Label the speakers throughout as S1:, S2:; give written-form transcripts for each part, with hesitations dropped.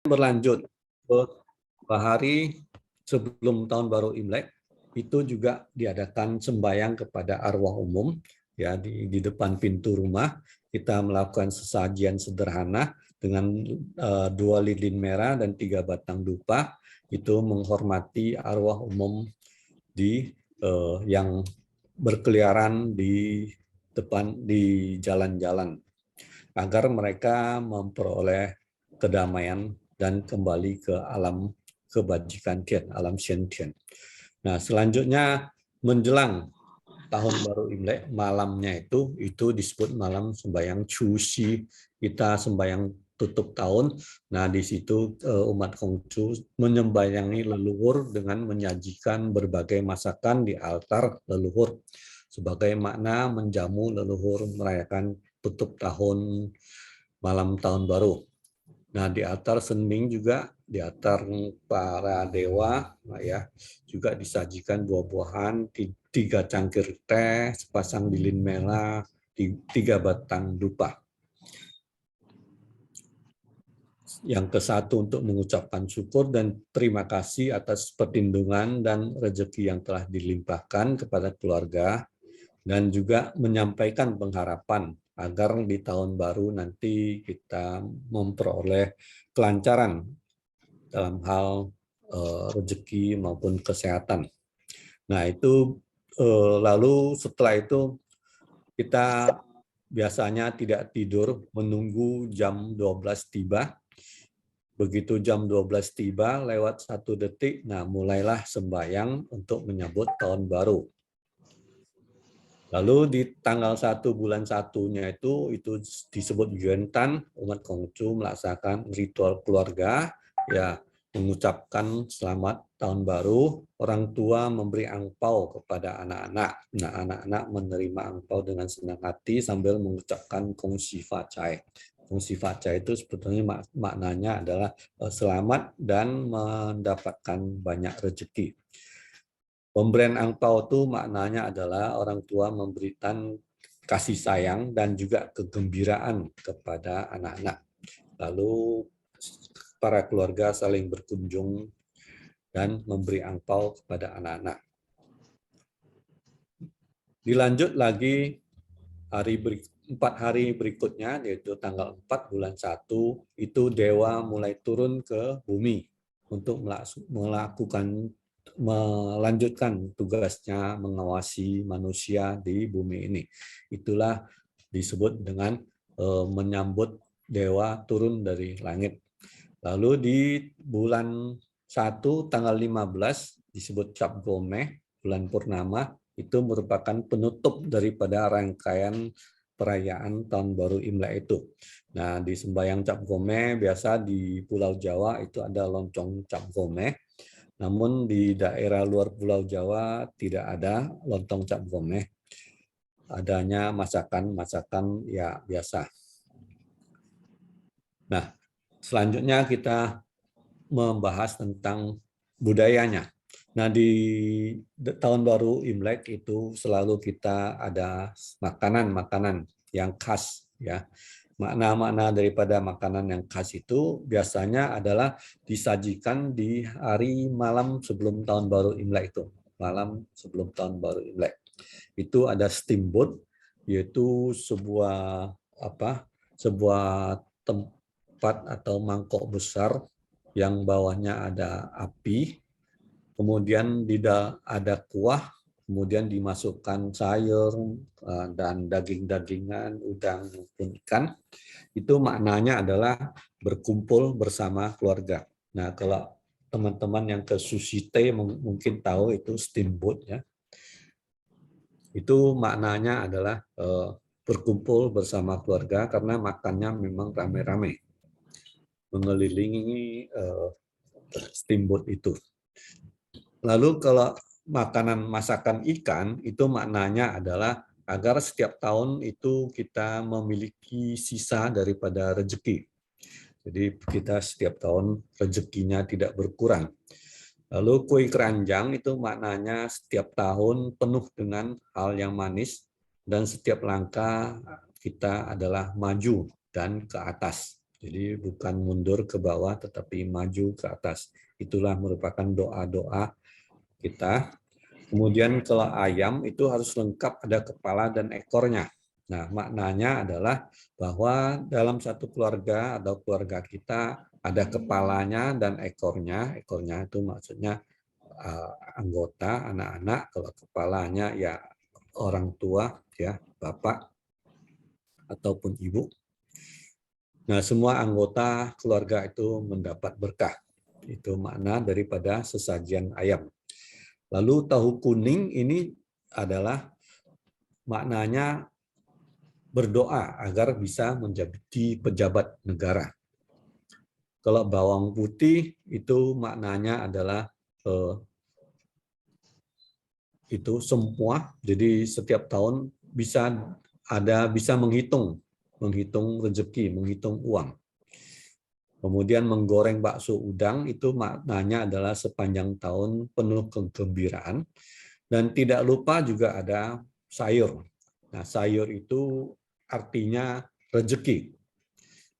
S1: Berlanjut ke hari sebelum tahun baru Imlek, itu juga diadakan sembahyang kepada arwah umum ya di depan pintu rumah. Kita melakukan sesajian sederhana dengan 2 lilin merah dan 3 batang dupa, itu menghormati arwah umum di yang berkeliaran di depan di jalan-jalan agar mereka memperoleh kedamaian dan kembali ke alam kebajikan Tian, alam Shen Tian. Nah, selanjutnya menjelang tahun baru Imlek, malamnya itu disebut malam sembahyang Chuxi, kita sembahyang tutup tahun. Nah, di situ umat Konghucu menyembahyangi leluhur dengan menyajikan berbagai masakan di altar leluhur sebagai makna menjamu leluhur merayakan tutup tahun malam tahun baru. Nah, di altar Senming juga, di altar para dewa, ya, juga disajikan buah-buahan, 3 cangkir teh, sepasang lilin merah, 3 batang dupa. Yang ke-1 untuk mengucapkan syukur dan terima kasih atas perlindungan dan rezeki yang telah dilimpahkan kepada keluarga, dan juga menyampaikan pengharapan agar di tahun baru nanti kita memperoleh kelancaran dalam hal rezeki maupun kesehatan. Nah, itu lalu setelah itu kita biasanya tidak tidur menunggu jam 12 tiba. Begitu jam 12 tiba lewat 1 detik, nah mulailah sembahyang untuk menyambut tahun baru. Lalu di tanggal 1 bulan 1-nya itu disebut Yuantan, umat Konghucu melaksanakan ritual keluarga, ya mengucapkan selamat tahun baru, orang tua memberi angpau kepada anak-anak. Nah, anak-anak menerima angpau dengan senang hati sambil mengucapkan Kongsi Fa Cai. Kongsi Fa Cai itu sebetulnya maknanya adalah selamat dan mendapatkan banyak rezeki. Pemberian angpau itu maknanya adalah orang tua memberikan kasih sayang dan juga kegembiraan kepada anak-anak. Lalu para keluarga saling berkunjung dan memberi angpau kepada anak-anak. Dilanjut lagi 4 hari berikutnya, yaitu tanggal 4 bulan 1, itu dewa mulai turun ke bumi untuk melanjutkan tugasnya mengawasi manusia di bumi ini. Itulah disebut dengan menyambut dewa turun dari langit. Lalu di bulan 1 tanggal 15 disebut Cap Gomeh, bulan purnama, itu merupakan penutup daripada rangkaian perayaan tahun baru Imlek itu. Nah, di sembahyang Cap Gomeh biasa di Pulau Jawa itu ada loncong Cap Gomeh. Namun di daerah luar Pulau Jawa tidak ada lontong Cap Gomeh. Adanya masakan-masakan ya biasa. Nah, selanjutnya kita membahas tentang budayanya. Nah, di tahun baru Imlek itu selalu kita ada makanan-makanan yang khas, ya. Makna-makna daripada makanan yang khas itu biasanya adalah disajikan di hari malam sebelum tahun baru Imlek itu. Malam sebelum tahun baru Imlek. Itu ada steamboat, yaitu sebuah tempat atau mangkok besar yang bawahnya ada api, kemudian ada kuah, kemudian dimasukkan sayur dan daging-dagingan, udang maupun ikan. Itu maknanya adalah berkumpul bersama keluarga. Nah, kalau teman-teman yang ke Sushite mungkin tahu itu steamboat, ya. Itu maknanya adalah berkumpul bersama keluarga karena makannya memang rame-rame mengelilingi steamboat itu. Lalu kalau masakan ikan itu maknanya adalah agar setiap tahun itu kita memiliki sisa daripada rezeki. Jadi kita setiap tahun rezekinya tidak berkurang. Lalu kue keranjang itu maknanya setiap tahun penuh dengan hal yang manis dan setiap langkah kita adalah maju dan ke atas. Jadi bukan mundur ke bawah, tetapi maju ke atas. Itulah merupakan doa-doa kita. Kemudian kalau ayam itu harus lengkap ada kepala dan ekornya. Nah, maknanya adalah bahwa dalam satu keluarga atau keluarga kita ada kepalanya dan ekornya. Ekornya itu maksudnya anggota, anak-anak. Kalau kepalanya ya orang tua, ya bapak ataupun ibu. Nah, semua anggota keluarga itu mendapat berkah. Itu makna daripada sesajian ayam. Lalu tahu kuning ini adalah maknanya berdoa agar bisa menjadi pejabat negara. Kalau bawang putih itu maknanya adalah itu semua, jadi setiap tahun bisa menghitung rezeki, menghitung uang. Kemudian menggoreng bakso udang itu maknanya adalah sepanjang tahun penuh kegembiraan. Dan tidak lupa juga ada sayur. Nah, sayur itu artinya rezeki.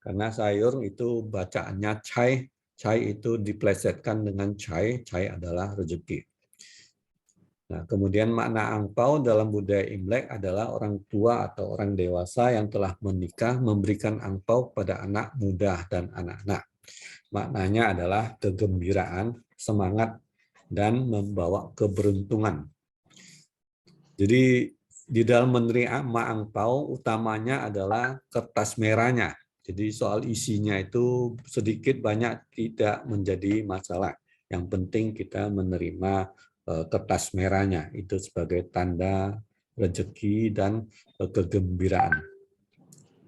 S1: Karena sayur itu bacaannya cai, cai itu diplesetkan dengan cai, cai adalah rezeki. Nah, kemudian makna angpau dalam budaya Imlek adalah orang tua atau orang dewasa yang telah menikah memberikan angpau pada anak muda dan anak-anak. Maknanya adalah kegembiraan, semangat, dan membawa keberuntungan. Jadi di dalam menerima angpau utamanya adalah kertas merahnya. Jadi soal isinya itu sedikit banyak tidak menjadi masalah. Yang penting kita menerima kertas merahnya itu sebagai tanda rezeki dan kegembiraan.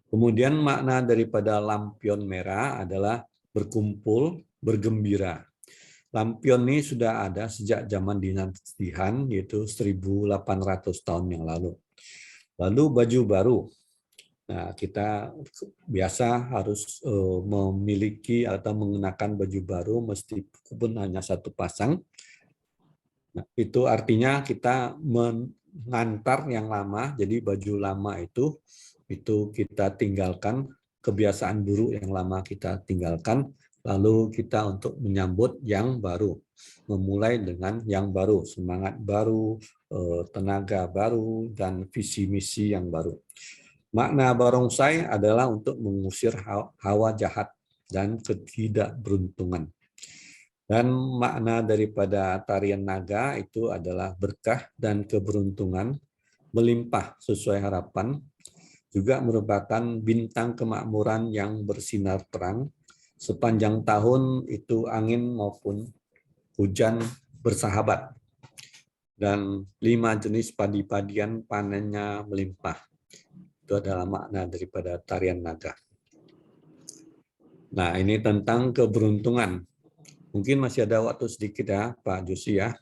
S1: Kemudian makna daripada lampion merah adalah berkumpul, bergembira. Lampion ini sudah ada sejak zaman dinasti Han, yaitu 1800 tahun yang lalu. Lalu baju baru. Nah, kita biasa harus memiliki atau mengenakan baju baru meskipun hanya satu pasang. Nah, itu artinya kita mengantar yang lama, jadi baju lama itu kita tinggalkan, kebiasaan buruk yang lama kita tinggalkan, lalu kita untuk menyambut yang baru, memulai dengan yang baru, semangat baru, tenaga baru, dan visi misi yang baru. Makna barongsai adalah untuk mengusir hawa jahat dan ketidakberuntungan. Dan makna daripada tarian naga itu adalah berkah dan keberuntungan melimpah sesuai harapan, juga merupakan bintang kemakmuran yang bersinar terang. Sepanjang tahun itu angin maupun hujan bersahabat. Dan 5 jenis padi-padian panennya melimpah. Itu adalah makna daripada tarian naga. Nah, ini tentang keberuntungan. Mungkin masih ada waktu sedikit ya, Pak Josi ya.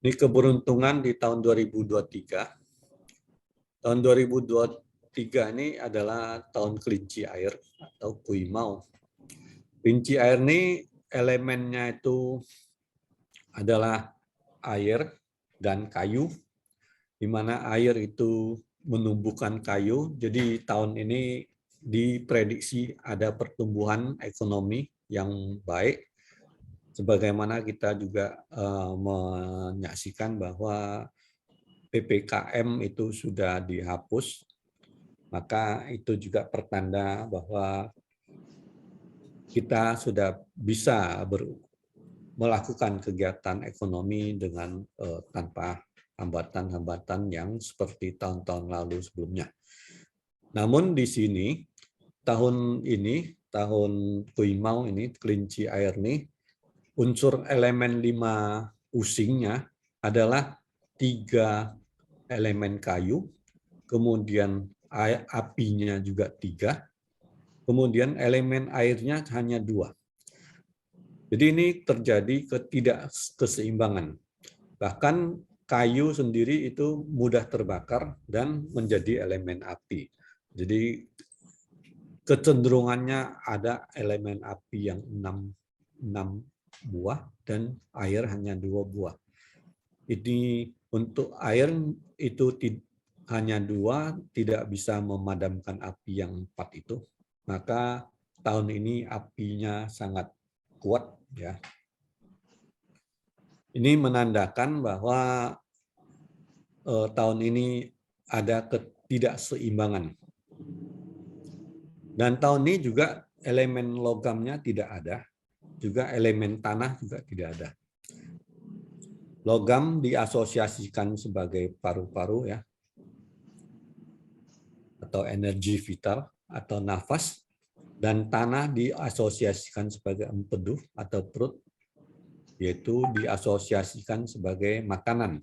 S1: Ini keberuntungan di tahun 2023. Tahun 2023 ini adalah tahun kelinci air atau Kuimau. Kelinci air ini elemennya itu adalah air dan kayu, di mana air itu menumbuhkan kayu. Jadi tahun ini diprediksi ada pertumbuhan ekonomi yang baik. Sebagaimana kita juga menyaksikan bahwa PPKM itu sudah dihapus, maka itu juga pertanda bahwa kita sudah bisa melakukan kegiatan ekonomi dengan tanpa hambatan-hambatan yang seperti tahun-tahun lalu sebelumnya. Namun di sini, tahun Kuimau ini, kelinci air ini, unsur elemen 5 usingnya adalah 3 elemen kayu, kemudian apinya juga 3, kemudian elemen airnya hanya 2. Jadi ini terjadi ketidakkeseimbangan. Bahkan kayu sendiri itu mudah terbakar dan menjadi elemen api. Jadi kecenderungannya ada elemen api yang 6 buah dan air hanya 2 buah. Ini untuk air itu hanya 2, tidak bisa memadamkan api yang 4 itu. maka tahun ini apinya sangat kuat ya. Ini menandakan bahwa tahun ini ada ketidakseimbangan. Dan tahun ini juga elemen logamnya tidak ada, juga elemen tanah juga tidak ada. Logam diasosiasikan sebagai paru-paru ya, atau energi vital atau nafas, dan tanah diasosiasikan sebagai empedu atau perut, yaitu diasosiasikan sebagai makanan.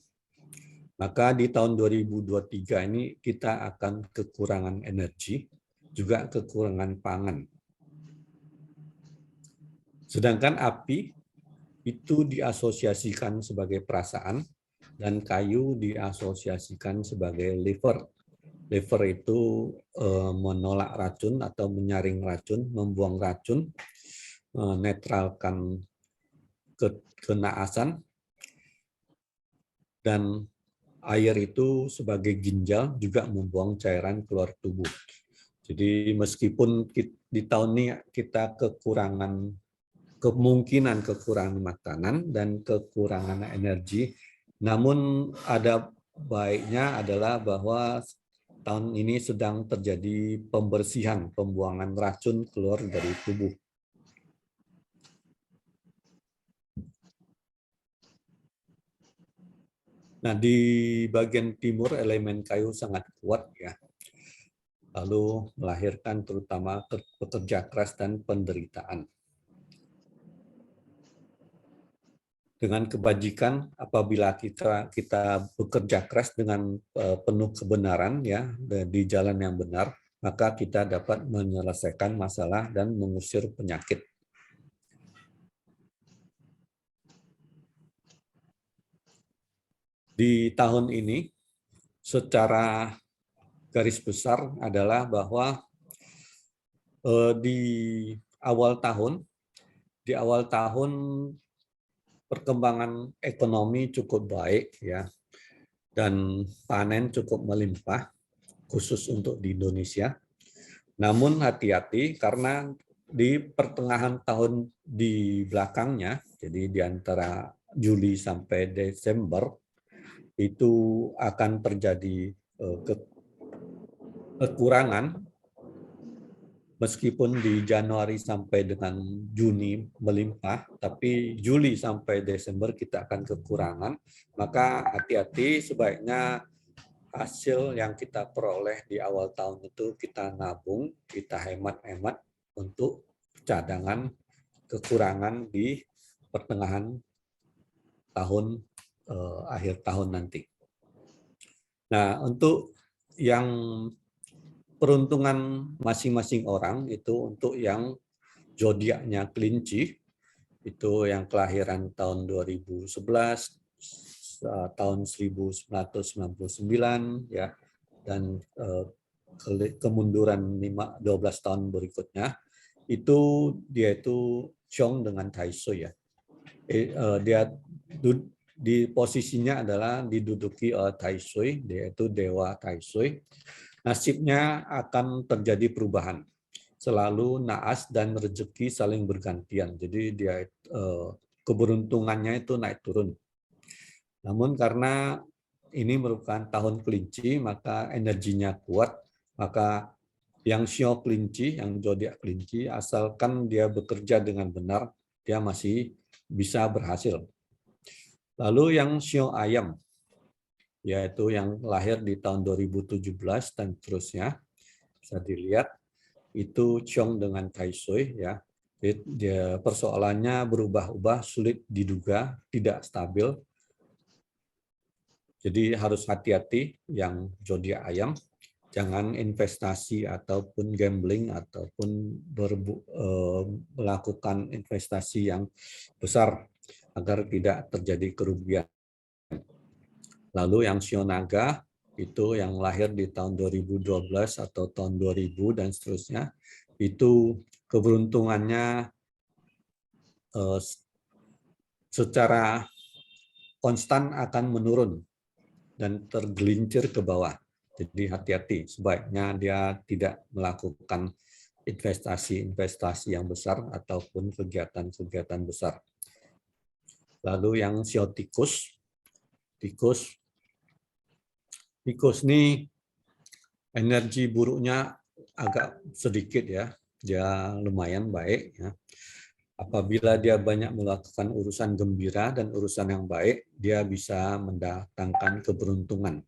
S1: Maka di tahun 2023 ini kita akan kekurangan energi, juga kekurangan pangan. Sedangkan api itu diasosiasikan sebagai perasaan dan kayu diasosiasikan sebagai liver. Liver itu menolak racun atau menyaring racun, membuang racun, menetralkan kenaasan, dan air itu sebagai ginjal juga membuang cairan keluar tubuh. Jadi meskipun di tahun ini kita kemungkinan kekurangan makanan dan kekurangan energi, namun ada baiknya adalah bahwa tahun ini sedang terjadi pembersihan, pembuangan racun keluar dari tubuh. Nah, di bagian timur elemen kayu sangat kuat ya. Lalu melahirkan terutama pekerja keras dan penderitaan. Dengan kebajikan, apabila kita bekerja keras dengan penuh kebenaran ya di jalan yang benar, maka kita dapat menyelesaikan masalah dan mengusir penyakit. Di tahun ini, secara garis besar adalah bahwa di awal tahun perkembangan ekonomi cukup baik ya, dan panen cukup melimpah khusus untuk di Indonesia. Namun hati-hati karena di pertengahan tahun di belakangnya, jadi di antara Juli sampai Desember itu akan terjadi kekurangan. Meskipun di Januari sampai dengan Juni melimpah, tapi Juli sampai Desember kita akan kekurangan, maka hati-hati, sebaiknya hasil yang kita peroleh di awal tahun itu kita nabung, kita hemat-hemat untuk cadangan kekurangan di pertengahan tahun, akhir tahun nanti. Nah, untuk yang peruntungan masing-masing orang itu, untuk yang zodiaknya kelinci, itu yang kelahiran tahun 2011, tahun 1999 ya, dan kemunduran 12 tahun berikutnya, itu dia itu Chong dengan Taisui ya. Dia di posisinya adalah diduduki oleh Taisui, dia itu dewa Taisui. Nasibnya akan terjadi perubahan. Selalu naas dan rezeki saling bergantian. Jadi dia keberuntungannya itu naik turun. Namun karena ini merupakan tahun kelinci, maka energinya kuat, maka yang Shio kelinci, yang zodiak kelinci, asalkan dia bekerja dengan benar, dia masih bisa berhasil. Lalu yang Shio ayam, yaitu yang lahir di tahun 2017 dan seterusnya, bisa dilihat itu Chong dengan Taisui ya. Dia persoalannya berubah-ubah, sulit diduga, tidak stabil. Jadi harus hati-hati yang zodiak ayam, jangan investasi ataupun gambling ataupun melakukan investasi yang besar agar tidak terjadi kerugian. Lalu yang Shio naga itu yang lahir di tahun 2012 atau tahun 2000 dan seterusnya, itu keberuntungannya secara konstan akan menurun dan tergelincir ke bawah. Jadi hati-hati, sebaiknya dia tidak melakukan investasi-investasi yang besar ataupun kegiatan-kegiatan besar. Lalu yang sio tikus, tikus ini energi buruknya agak sedikit ya, dia lumayan baik ya. Apabila dia banyak melakukan urusan gembira dan urusan yang baik, dia bisa mendatangkan keberuntungan.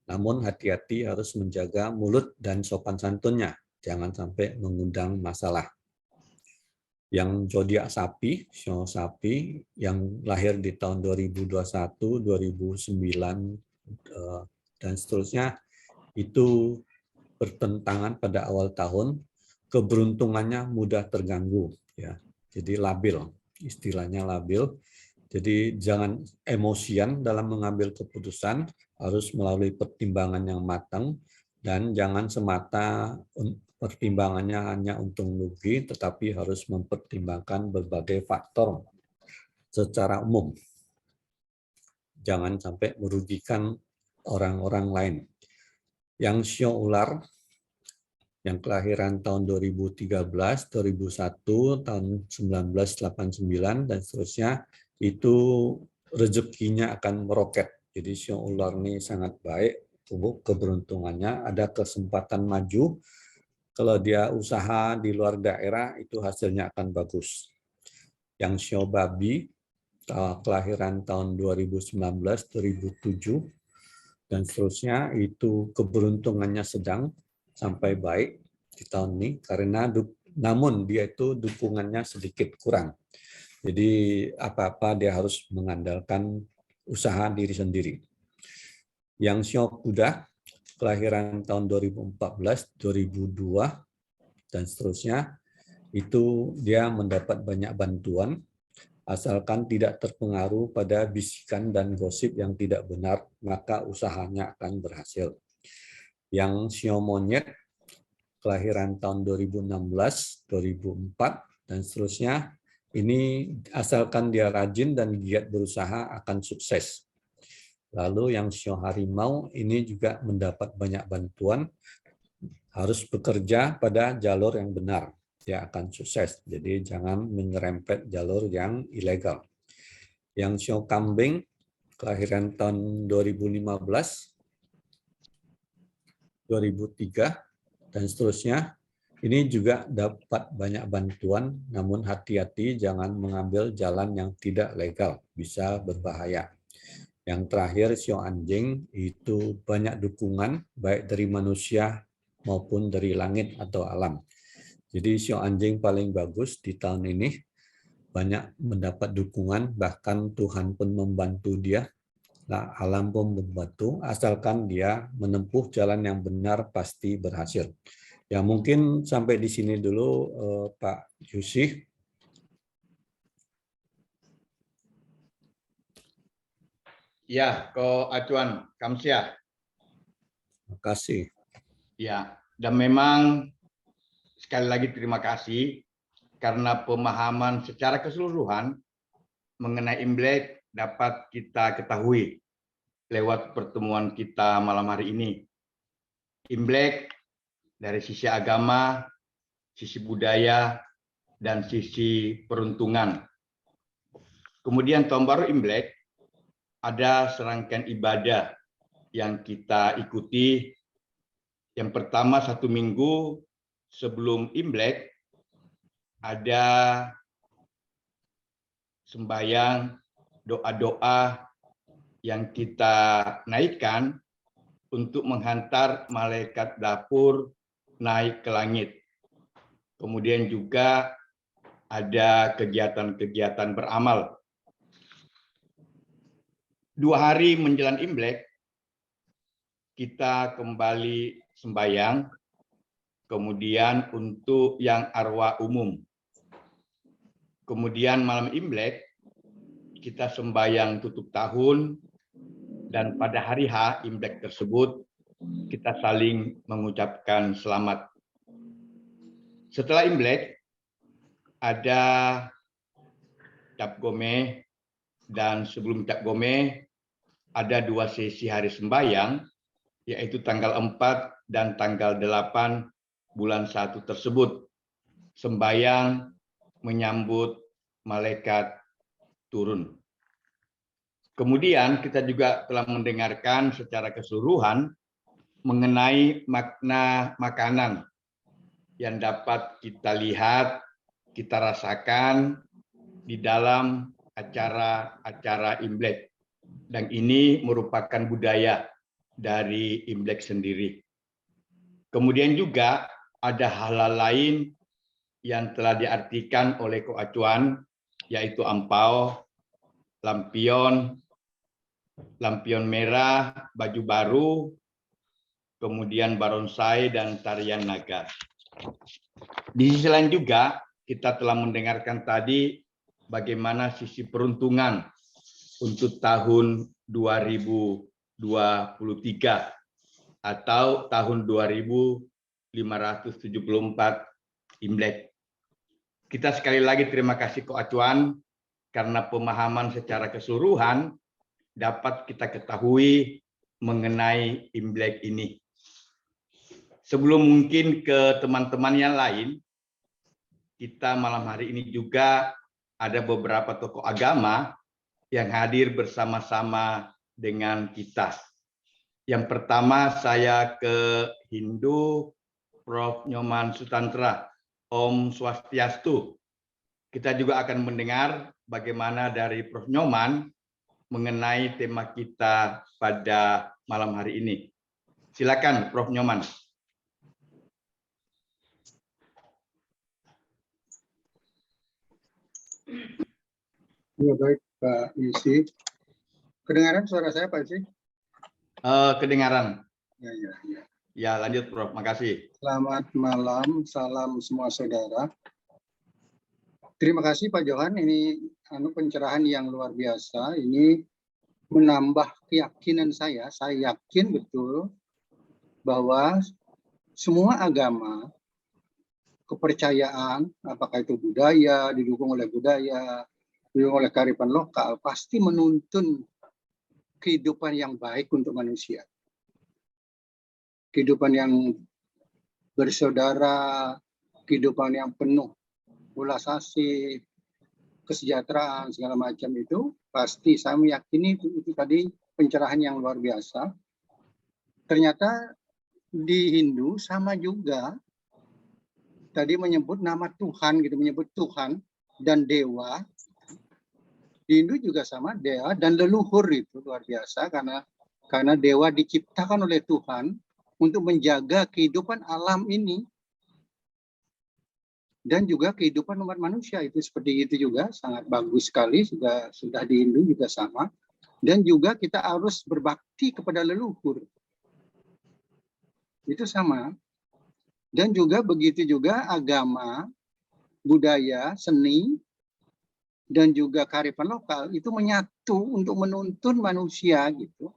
S1: Namun hati-hati harus menjaga mulut dan sopan santunnya, jangan sampai mengundang masalah. Yang zodiak sapi, sio sapi yang lahir di tahun 2021, 2009 dan seterusnya, itu bertentangan pada awal tahun, keberuntungannya mudah terganggu ya. Jadi labil, istilahnya labil. Jadi jangan emosian dalam mengambil keputusan, harus melalui pertimbangan yang matang dan jangan semata pertimbangannya hanya untung rugi, tetapi harus mempertimbangkan berbagai faktor secara umum. Jangan sampai merugikan orang-orang lain. Yang sio ular yang kelahiran tahun 2013, 2001, tahun 1989 dan seterusnya, itu rezekinya akan meroket. Jadi sio ular ini sangat baik, keberuntungannya, ada kesempatan maju. Kalau dia usaha di luar daerah, itu hasilnya akan bagus. Yang sio babi, kelahiran tahun 2019, 2007, dan seterusnya, itu keberuntungannya sedang sampai baik di tahun ini, karena namun dia itu dukungannya sedikit kurang. Jadi apa-apa dia harus mengandalkan usaha diri sendiri. Yang sio kuda, kelahiran tahun 2014, 2002, dan seterusnya, itu dia mendapat banyak bantuan, asalkan tidak terpengaruh pada bisikan dan gosip yang tidak benar, maka usahanya akan berhasil. Yang sio monyet, kelahiran tahun 2016, 2004, dan seterusnya, ini asalkan dia rajin dan giat berusaha akan sukses. Lalu yang sio harimau ini juga mendapat banyak bantuan, harus bekerja pada jalur yang benar, dia akan sukses. Jadi jangan menyerempet jalur yang ilegal. Yang sio kambing, kelahiran tahun 2015, 2003, dan seterusnya, ini juga dapat banyak bantuan, namun hati-hati jangan mengambil jalan yang tidak legal, bisa berbahaya. Yang terakhir, sio anjing, itu banyak dukungan, baik dari manusia maupun dari langit atau alam. Jadi sio anjing paling bagus di tahun ini, banyak mendapat dukungan, bahkan Tuhan pun membantu dia. Nah, alam pun membantu, asalkan dia menempuh jalan yang benar pasti berhasil. Ya mungkin sampai di sini dulu Pak Yusih.
S2: Ya, Ko Acuan, Kamsia.
S1: Terima kasih.
S2: Ya, dan memang sekali lagi terima kasih karena pemahaman secara keseluruhan mengenai Imlek dapat kita ketahui lewat pertemuan kita malam hari ini. Imlek dari sisi agama, sisi budaya, dan sisi peruntungan. Kemudian tahun baru Imlek ada serangkaian ibadah yang kita ikuti. Yang pertama, 1 minggu sebelum Imlek ada sembahyang, doa-doa yang kita naikkan untuk menghantar malaikat dapur naik ke langit. Kemudian juga ada kegiatan-kegiatan beramal. 2 hari menjelang Imlek, kita kembali sembahyang, kemudian untuk yang arwah umum. Kemudian malam Imlek, kita sembahyang tutup tahun, dan pada hari H Imlek tersebut, kita saling mengucapkan selamat. Setelah Imlek, ada Cap Gome, dan sebelum Cap Gome, ada 2 sesi hari sembahyang, yaitu tanggal 4 dan tanggal 8 bulan 1 tersebut. sembahyang menyambut malaikat turun. Kemudian kita juga telah mendengarkan secara keseluruhan mengenai makna makanan yang dapat kita lihat, kita rasakan di dalam acara-acara Imlek. Dan ini merupakan budaya dari Imlek sendiri. Kemudian juga ada hal-hal lain yang telah diartikan oleh Ko Acuan, yaitu ampau, lampion, lampion merah, baju baru, kemudian barongsai dan tarian naga. Di sisi lain juga kita telah mendengarkan tadi bagaimana sisi peruntungan untuk tahun 2023 atau tahun 2574 Imlek. Kita sekali lagi terima kasih Ko Acuan karena pemahaman secara keseluruhan dapat kita ketahui mengenai Imlek ini. Sebelum mungkin ke teman-teman yang lain, kita malam hari ini juga ada beberapa tokoh agama yang hadir bersama-sama dengan kita. Yang pertama saya ke Hindu, Prof. Nyoman Sutantra, Om Swastiastu. Kita juga akan mendengar bagaimana dari Prof. Nyoman mengenai tema kita pada malam hari ini. Silakan Prof. Nyoman.
S3: Ya, baik Pak Isi. Kedengaran suara saya Pak Isi?
S2: Kedengaran.
S3: Ya, ya, ya.
S2: Ya, lanjut Prof. Makasih.
S3: Selamat malam, salam semua saudara. Terima kasih Pak Johan, ini pencerahan yang luar biasa. Ini menambah keyakinan saya. Saya yakin betul bahwa semua agama, kepercayaan, apakah itu budaya, didukung oleh budaya, didukung oleh kearifan lokal, pasti menuntun kehidupan yang baik untuk manusia. Kehidupan yang bersaudara, kehidupan yang penuh ulas asih, kesejahteraan, segala macam itu, pasti saya meyakini itu tadi pencerahan yang luar biasa. Ternyata di Hindu sama juga, tadi menyebut nama Tuhan, gitu, menyebut Tuhan dan Dewa. Di Hindu juga sama, Dewa dan leluhur itu luar biasa, karena Dewa diciptakan oleh Tuhan untuk menjaga kehidupan alam ini dan juga kehidupan umat manusia. Itu seperti itu juga, sangat bagus sekali, sudah di Hindu juga sama. Dan juga kita harus berbakti kepada leluhur, itu sama. Dan juga begitu juga agama, budaya, seni, dan juga kearifan lokal itu menyatu untuk menuntun manusia gitu,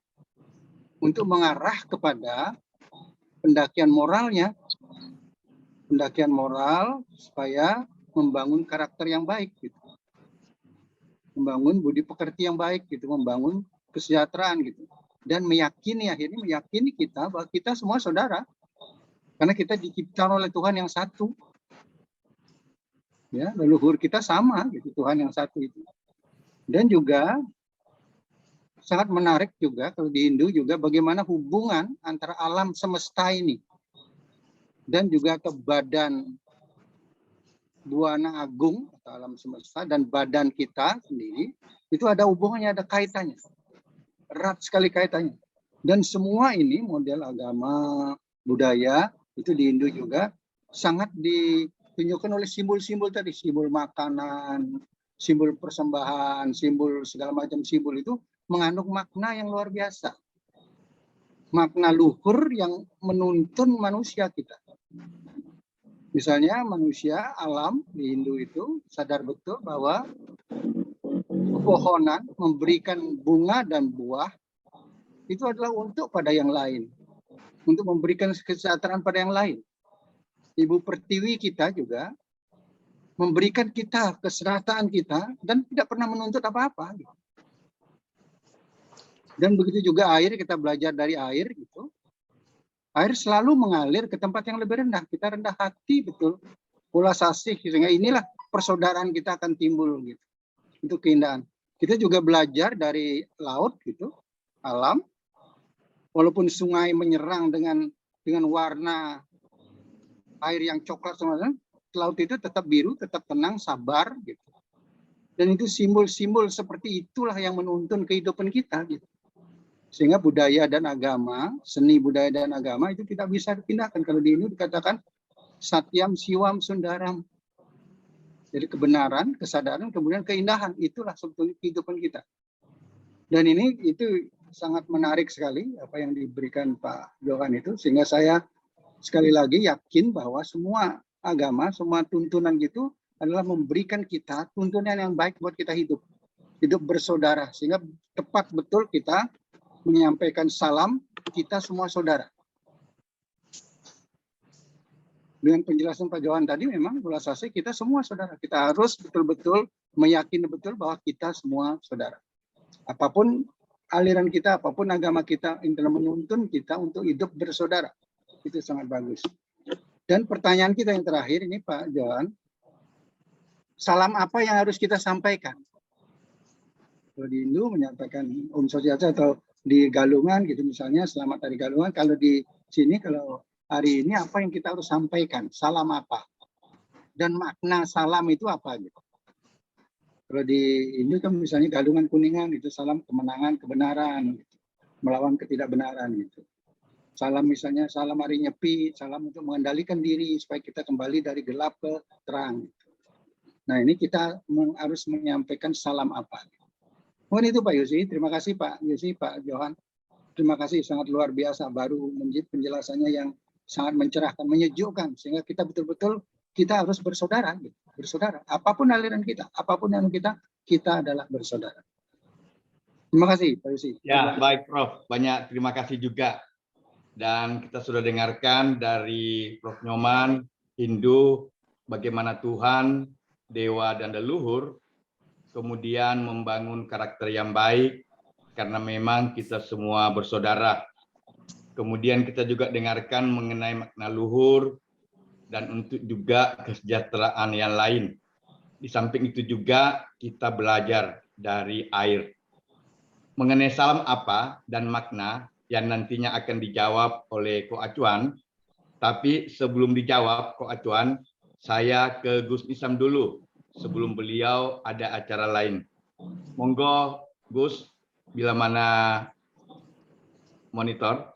S3: untuk mengarah kepada pendakian moralnya, pendakian moral supaya membangun karakter yang baik gitu, membangun budi pekerti yang baik gitu, membangun kesejahteraan gitu, dan akhirnya meyakini kita bahwa kita semua saudara karena kita diciptakan oleh Tuhan yang satu. Ya, leluhur kita sama gitu, Tuhan yang satu itu. Dan juga sangat menarik juga kalau di Hindu juga bagaimana hubungan antara alam semesta ini dan juga ke badan Buana Agung atau alam semesta dan badan kita sendiri itu ada hubungannya, ada kaitannya, erat sekali kaitannya. Dan semua ini model agama, budaya itu di Hindu juga sangat ditunjukkan oleh simbol-simbol tadi, simbol makanan, simbol persembahan, simbol segala macam simbol itu mengandung makna yang luar biasa. Makna luhur yang menuntun manusia kita. Misalnya manusia, alam di Hindu itu sadar betul bahwa pepohonan memberikan bunga dan buah itu adalah untuk pada yang lain. Untuk memberikan kesejahteraan pada yang lain. Ibu Pertiwi kita juga memberikan kita kesejahteraan kita dan tidak pernah menuntut apa-apa. Dan begitu juga air, kita belajar dari air gitu. Air selalu mengalir ke tempat yang lebih rendah. Kita rendah hati betul. ulas asih, sehingga inilah persaudaraan kita akan timbul gitu. Untuk keindahan. Kita juga belajar dari laut gitu, alam. Walaupun sungai menyerang dengan warna air yang coklat semacam, laut itu tetap biru, tetap tenang, sabar gitu. Dan itu simbol-simbol seperti itulah yang menuntun kehidupan kita gitu. Sehingga budaya dan agama, seni budaya dan agama itu tidak bisa dipindahkan. Kalau di Hindu dikatakan satyam siwam sundaram. Jadi kebenaran, kesadaran, kemudian keindahan, itulah sebetulnya kehidupan kita. Dan ini itu sangat menarik sekali apa yang diberikan Pak Johan itu, sehingga saya sekali lagi yakin bahwa semua agama, semua tuntunan gitu adalah memberikan kita tuntunan yang baik buat kita hidup bersaudara, sehingga tepat betul kita menyampaikan salam, kita semua saudara. Dengan penjelasan Pak Johan tadi, memang ulas asih kita semua saudara. Kita harus betul-betul meyakini betul bahwa kita semua saudara. Apapun aliran kita, apapun agama kita, itu menuntun kita untuk hidup bersaudara. Itu sangat bagus. Dan pertanyaan kita yang terakhir ini Pak Johan, salam apa yang harus kita sampaikan? Kalau di Hindu menyampaikan Om Swastiastu, atau di Galungan gitu misalnya, selamat hari Galungan. Kalau di sini, kalau hari ini apa yang kita harus sampaikan? Salam apa? Dan makna salam itu apa gitu? Kalau di Hindu kan misalnya Galungan Kuningan itu salam kemenangan, kebenaran, gitu. Melawan ketidakbenaran gitu. Salam misalnya salam hari Nyepi, salam untuk mengendalikan diri supaya kita kembali dari gelap ke terang. Nah ini kita harus menyampaikan salam apa. Mungkin itu Pak Yosi. Terima kasih Pak Yosi, Pak Johan. Terima kasih, sangat luar biasa. Baru penjelasannya yang sangat mencerahkan, menyejukkan, sehingga kita betul-betul kita harus bersaudara, bersaudara. Apapun aliran kita, apapun yang kita adalah bersaudara. Terima kasih Pak Yosi.
S2: Ya, baik Prof. Banyak terima kasih juga. Dan kita sudah dengarkan dari Prof. Nyoman, Hindu, bagaimana Tuhan, Dewa, dan leluhur, kemudian membangun karakter yang baik, karena memang kita semua bersaudara. Kemudian kita juga dengarkan mengenai makna luhur, dan untuk juga kesejahteraan yang lain. Di samping itu juga kita belajar dari air. Mengenai salam apa dan makna, yang nantinya akan dijawab oleh Ko Acuan. Tapi sebelum dijawab Ko Acuan, saya ke Gus Isam dulu sebelum beliau ada acara lain. Monggo Gus, bila mana monitor.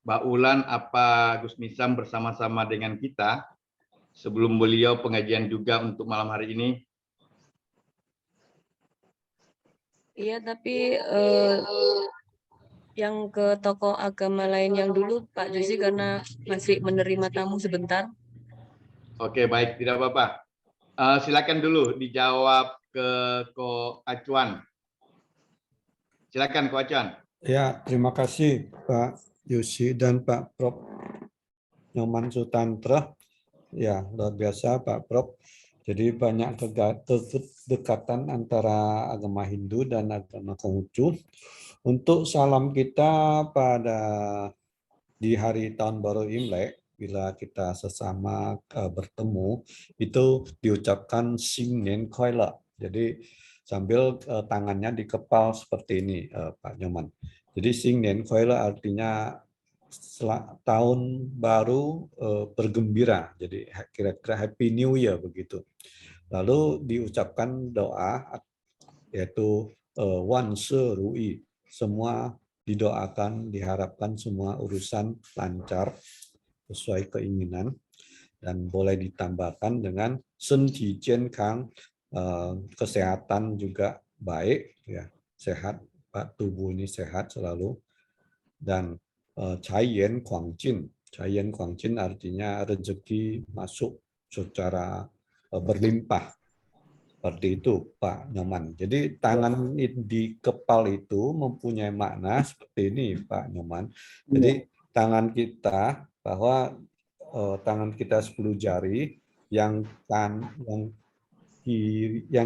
S2: Mbak Ulan, apa Gus Misam bersama-sama dengan kita sebelum beliau pengajian juga untuk malam hari ini?
S4: Iya, tapi yang ke tokoh agama lain yang dulu Pak Josi karena masih menerima tamu sebentar.
S2: Oke, baik, tidak apa-apa. Silakan dulu dijawab ke Ko Acuan. Silakan Ko Acuan.
S1: Ya, terima kasih Pak Yosi dan Pak Prof. Nyoman Sutantra. Ya, luar biasa Pak Prof. Jadi banyak kedekatan antara agama Hindu dan agama Konghucu. Untuk salam kita pada di hari tahun baru Imlek, bila kita sesama bertemu, itu diucapkan Sing Nian Kuai Le. Jadi sambil tangannya dikepal seperti ini, Pak Nyoman. Jadi Sing Nian Kuai Le artinya tahun baru bergembira. Jadi kira-kira Happy New Year begitu. Lalu diucapkan doa yaitu Wan Se Rui. Semua didoakan, diharapkan semua urusan lancar sesuai keinginan, dan boleh ditambahkan dengan Sen Ji Jian Kang, kesehatan juga baik, ya, sehat, Pak, tubuh ini sehat selalu, dan Cai Yan Kuang Jin. Cai Yan Kuang Jin artinya rezeki masuk secara berlimpah. Seperti itu Pak Nyoman. Jadi tangan di kepal itu mempunyai makna seperti ini Pak Nyoman. Jadi tangan kita bahwa tangan kita 10 jari, yang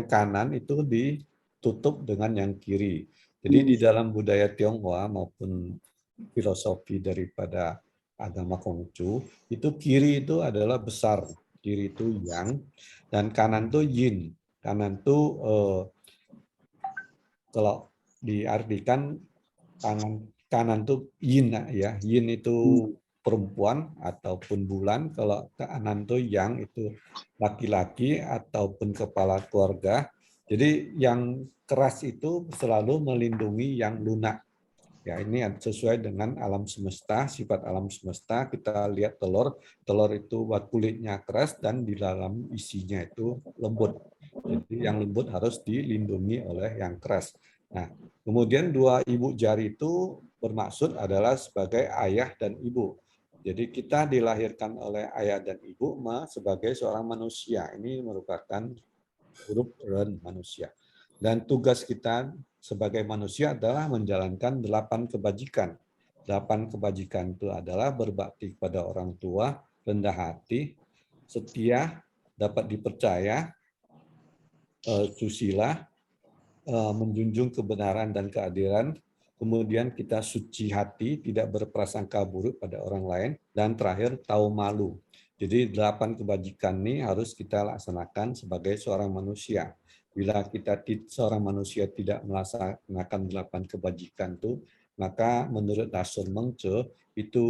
S1: kanan itu ditutup dengan yang kiri. Jadi di dalam budaya Tionghoa maupun filosofi daripada agama Konghucu, itu kiri itu adalah besar, kiri itu yang, dan kanan itu yin. Kanan itu kalau diartikan tangan kanan itu yin ya, yin itu perempuan ataupun bulan, kalau kanan itu yang itu laki-laki ataupun kepala keluarga. Jadi yang keras itu selalu melindungi yang lunak. Ya, ini sesuai dengan alam semesta, sifat alam semesta. Kita lihat telur, telur itu buat kulitnya keras dan di dalam isinya itu lembut. Jadi yang lembut harus dilindungi oleh yang keras. Nah, kemudian dua ibu jari itu bermaksud adalah sebagai ayah dan ibu. Jadi kita dilahirkan oleh ayah dan ibu sebagai seorang manusia. Ini merupakan huruf ren manusia. Dan tugas kita sebagai manusia adalah menjalankan 8 kebajikan. 8 kebajikan itu adalah berbakti kepada orang tua, rendah hati, setia, dapat dipercaya, susila, menjunjung kebenaran dan keadilan, kemudian kita suci hati, tidak berprasangka buruk pada orang lain, dan terakhir tahu malu. Jadi 8 kebajikan ini harus kita laksanakan sebagai seorang manusia. Bila kita seorang manusia tidak melaksanakan 8 kebajikan itu, maka menurut Dasar Mengce itu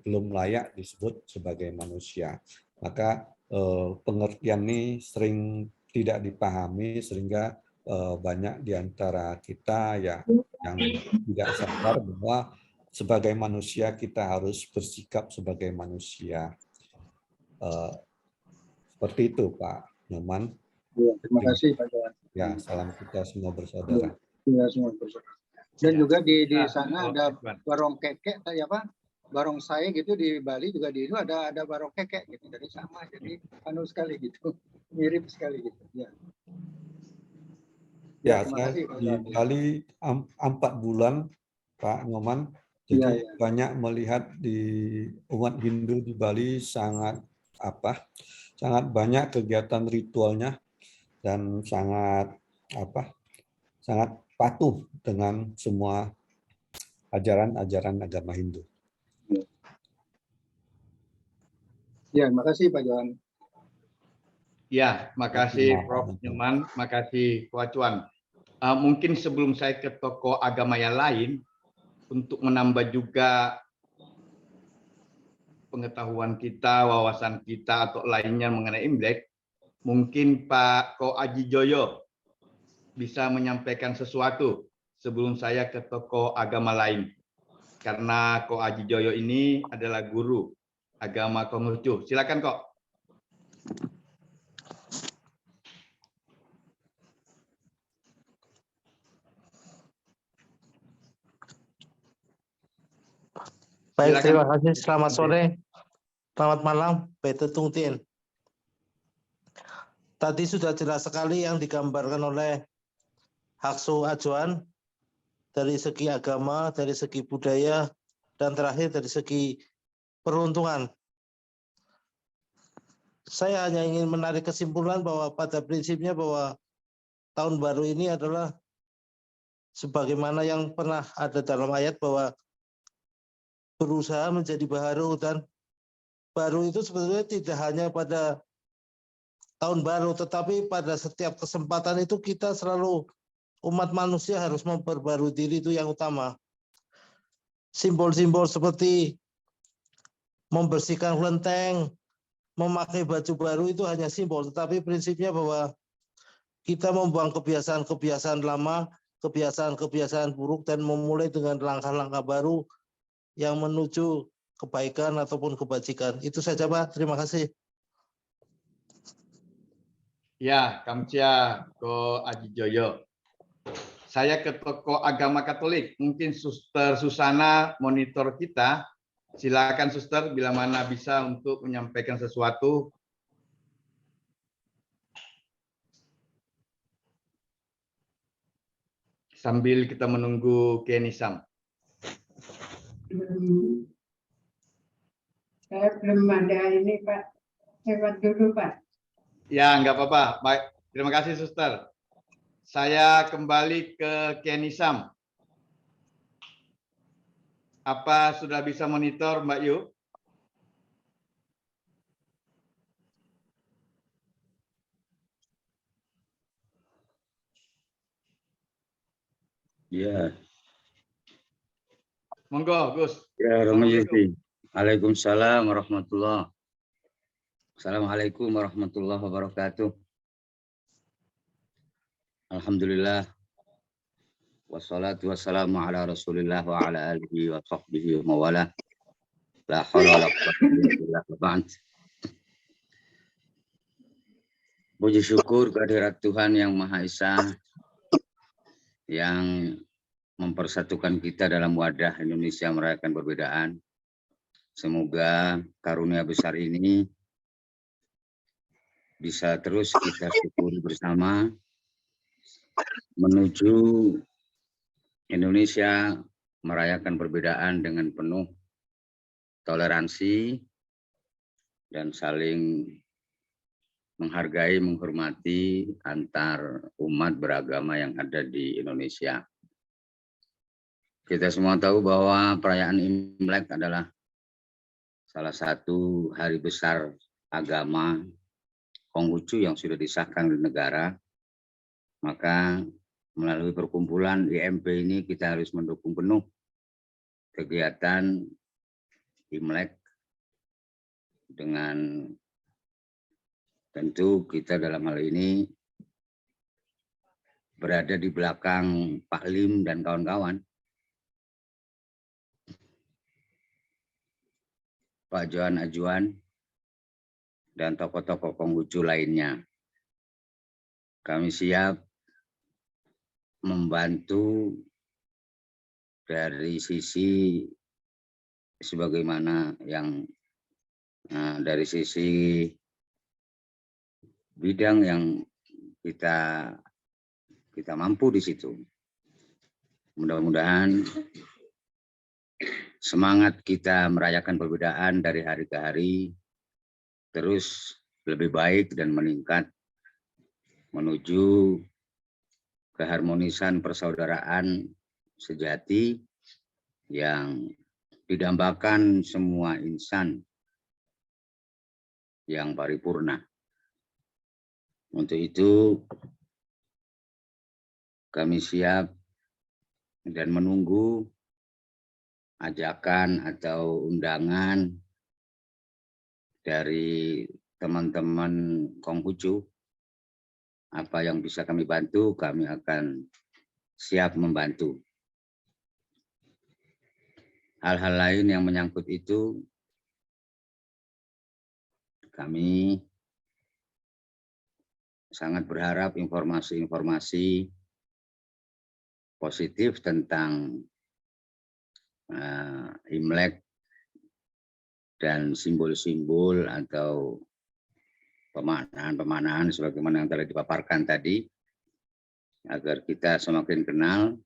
S1: belum layak disebut sebagai manusia. Maka pengertian ini sering tidak dipahami sehingga banyak di antara kita ya yang tidak sadar bahwa sebagai manusia kita harus bersikap sebagai manusia. Seperti itu Pak Nyoman.
S3: Ya, terima kasih Pak Johan.
S1: Ya, salam kita semua bersaudara.
S3: Ya, semua bersaudara. Dan
S2: Ya.
S3: juga di sana ada
S2: Tuan.
S3: barong kekek kayak apa? Barong saya gitu di Bali juga di itu ada barong kekek gitu. Jadi sama, jadi anu sekali gitu. Mirip sekali gitu. Ya.
S1: Ya,
S3: Terima
S1: saya
S3: kasih Pak
S1: di
S3: Johan.
S1: Bali 4 bulan Pak Nyoman.
S3: Ya,
S1: Jadi
S3: ya.
S1: banyak melihat di umat Hindu di Bali sangat sangat banyak kegiatan ritualnya dan sangat sangat patuh dengan semua ajaran-ajaran agama Hindu.
S3: Ya, terima kasih Pak Johan.
S2: Ya, makasih Prof. Nyoman, makasih Pak Cuan. Mungkin sebelum saya ke tokoh agama yang lain, untuk menambah juga pengetahuan kita, wawasan kita atau lainnya mengenai Imlek, mungkin Pak Ko Aji Joyo bisa menyampaikan sesuatu sebelum saya ke tokoh agama lain. Karena Ko Aji Joyo ini adalah guru agama Konghucu. Silakan Kok.
S5: Baik,
S2: Silakan.
S5: terima kasih. Selamat sore. Selamat malam, Bete Tungtin. Tadi sudah jelas sekali yang digambarkan oleh Haksu Ajuan dari segi agama, dari segi budaya, dan terakhir dari segi peruntungan. Saya hanya ingin menarik kesimpulan bahwa pada prinsipnya bahwa tahun baru ini adalah sebagaimana yang pernah ada dalam ayat bahwa berusaha menjadi baharu, dan baru itu sebetulnya tidak hanya pada tahun baru, tetapi pada setiap kesempatan itu kita selalu, umat manusia harus memperbarui diri, itu yang utama. Simbol-simbol seperti membersihkan kelenteng, memakai baju baru itu hanya simbol, tetapi prinsipnya bahwa kita membuang kebiasaan-kebiasaan lama, kebiasaan-kebiasaan buruk, dan memulai dengan langkah-langkah baru yang menuju kebaikan ataupun kebajikan. Itu saja Pak, terima kasih.
S2: Ya, Kamcia Ko Aji Joyo. Saya ke tokoh agama Katolik. Mungkin Suster Susana monitor kita. Silakan Suster, bila mana bisa untuk menyampaikan sesuatu. Sambil kita menunggu Kenisam.
S6: Saya belum ada ini Pak. Lewat dulu Pak.
S2: Ya, nggak apa-apa. Baik, terima kasih Suster. Saya kembali ke Kenisam. Apa sudah bisa monitor Mbak Yu?
S7: Ya,
S2: Monggo, Gus.
S7: ya Romo
S2: Assalamualaikum.
S7: Yusri. Waalaikumsalam warahmatullahi. Assalamualaikum warahmatullahi wabarakatuh. Alhamdulillah. Wassalatu wassalamu ala Rasulillah wa ala alihi wa sahbihi wa mawala. La haula wa la quwwata illa billah. Ba'd. Puji syukur kehadirat Tuhan Yang Maha Esa yang mempersatukan kita dalam wadah Indonesia merayakan perbedaan. Semoga karunia besar ini bisa terus kita syukuri bersama menuju Indonesia merayakan perbedaan dengan penuh toleransi dan saling menghargai, menghormati antar umat beragama yang ada di Indonesia. Kita semua tahu bahwa perayaan Imlek adalah salah satu hari besar agama Konghucu yang sudah disahkan di negara. Maka melalui perkumpulan IMP ini kita harus mendukung penuh kegiatan Imlek dengan tentu kita dalam hal ini berada di belakang Pak Lim dan kawan-kawan, Pak Johan Ajuan, dan tokoh-tokoh Konghucu lainnya. Kami siap membantu dari sisi sebagaimana yang dari sisi bidang yang kita mampu di situ. Mudah-mudahan semangat kita merayakan perbedaan dari hari ke hari terus lebih baik dan meningkat menuju keharmonisan persaudaraan sejati yang didambakan semua insan yang paripurna. Untuk itu kami siap dan menunggu ajakan atau undangan dari teman-teman Konghucu. Apa yang bisa kami bantu, kami akan siap membantu. Hal-hal lain yang menyangkut itu, kami sangat berharap informasi-informasi positif tentang Imlek dan simbol-simbol atau pemaknaan sebagaimana yang telah dipaparkan tadi, agar kita semakin kenal,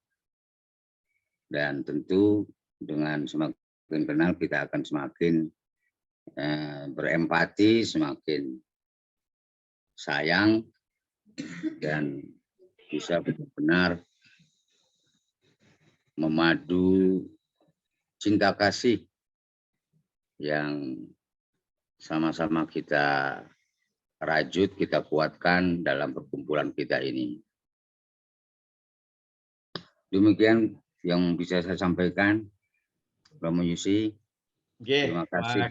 S7: dan tentu dengan semakin kenal kita akan semakin berempati, semakin sayang, dan bisa benar-benar memadu cinta kasih yang sama-sama kita rajut, kita kuatkan dalam perkumpulan kita ini. Demikian yang bisa saya sampaikan, Romo Yusri. Terima kasih.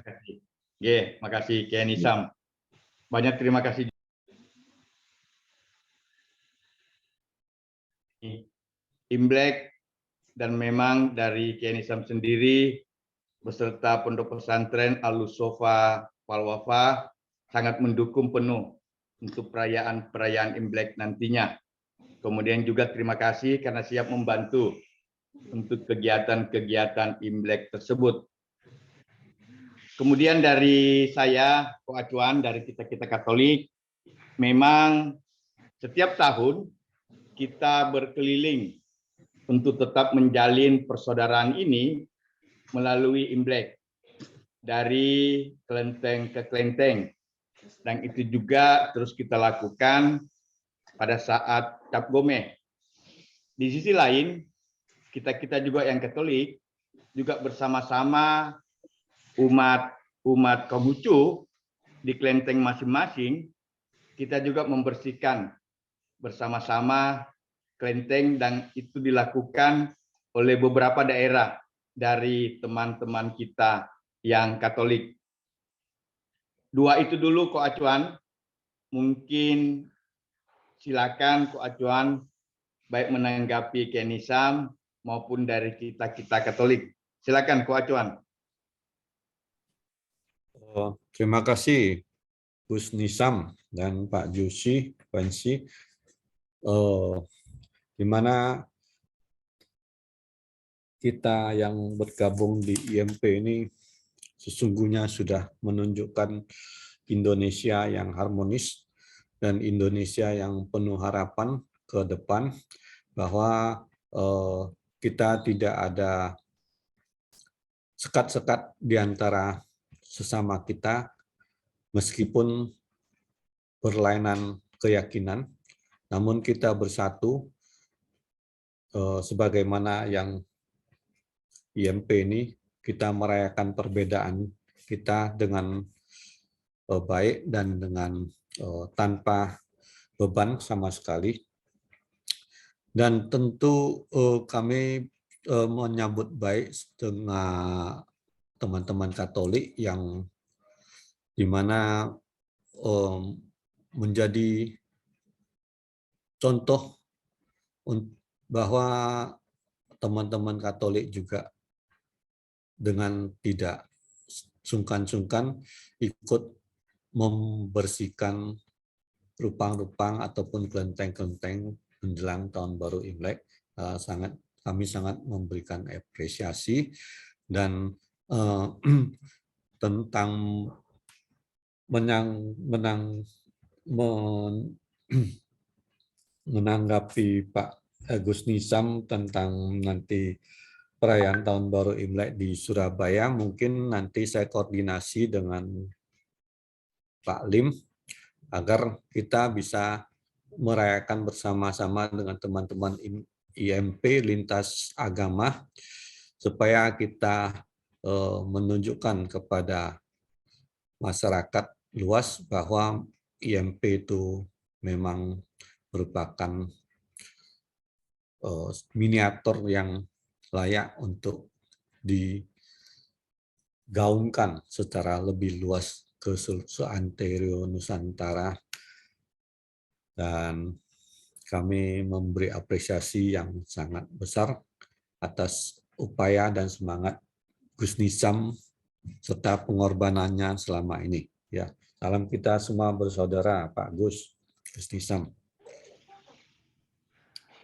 S2: Terima kasih Kiai Nisam. Banyak terima kasih. Imlek, dan memang dari Kiai Nisam sendiri beserta Pondok Pesantren Al-Sofa Wal-Wafa sangat mendukung penuh untuk perayaan Imlek nantinya. Kemudian juga terima kasih karena siap membantu untuk kegiatan-kegiatan Imlek tersebut. Kemudian dari saya, Ko Acuan, dari kita Katolik, memang setiap tahun kita berkeliling untuk tetap menjalin persaudaraan ini melalui Imlek. dari kelenteng ke kelenteng. Dan itu juga terus kita lakukan pada saat Cap Gome. Di sisi lain, kita juga yang Katolik juga bersama-sama umat Konghucu di kelenteng masing-masing, kita juga membersihkan bersama-sama kelenteng, dan itu dilakukan oleh beberapa daerah dari teman-teman kita yang Katolik. Dua itu dulu Ko Acuan. Mungkin silakan Ko Acuan baik menanggapi Kenisam maupun dari kita Katolik. Silakan Ko Acuan.
S1: Terima kasih Gus Nisam dan Pak Jusi, Pansi, di mana kita yang bergabung di IMP ini sesungguhnya sudah menunjukkan Indonesia yang harmonis dan Indonesia yang penuh harapan ke depan, bahwa kita tidak ada sekat-sekat di antara sesama kita, meskipun berlainan keyakinan, namun kita bersatu sebagaimana yang IMP ini, kita merayakan perbedaan kita dengan baik dan dengan tanpa beban sama sekali. Dan tentu kami menyambut baik dengan teman-teman Katolik yang di mana menjadi contoh bahwa teman-teman Katolik juga dengan tidak sungkan-sungkan ikut membersihkan rupang-rupang ataupun kelenteng-kelenteng menjelang tahun baru Imlek. Kami sangat memberikan apresiasi, dan tentang menanggapi Pak Gus Nisam tentang nanti perayaan Tahun Baru Imlek di Surabaya, mungkin nanti saya koordinasi dengan Pak Lim agar kita bisa merayakan bersama-sama dengan teman-teman IMP lintas agama, supaya kita menunjukkan kepada masyarakat luas bahwa IMP itu memang merupakan miniatur yang layak untuk digaungkan secara lebih luas ke seantero Nusantara, dan kami memberi apresiasi yang sangat besar atas upaya dan semangat Gus Nisam serta pengorbanannya selama ini. Ya, salam kita semua bersaudara, Pak Gus Nisam.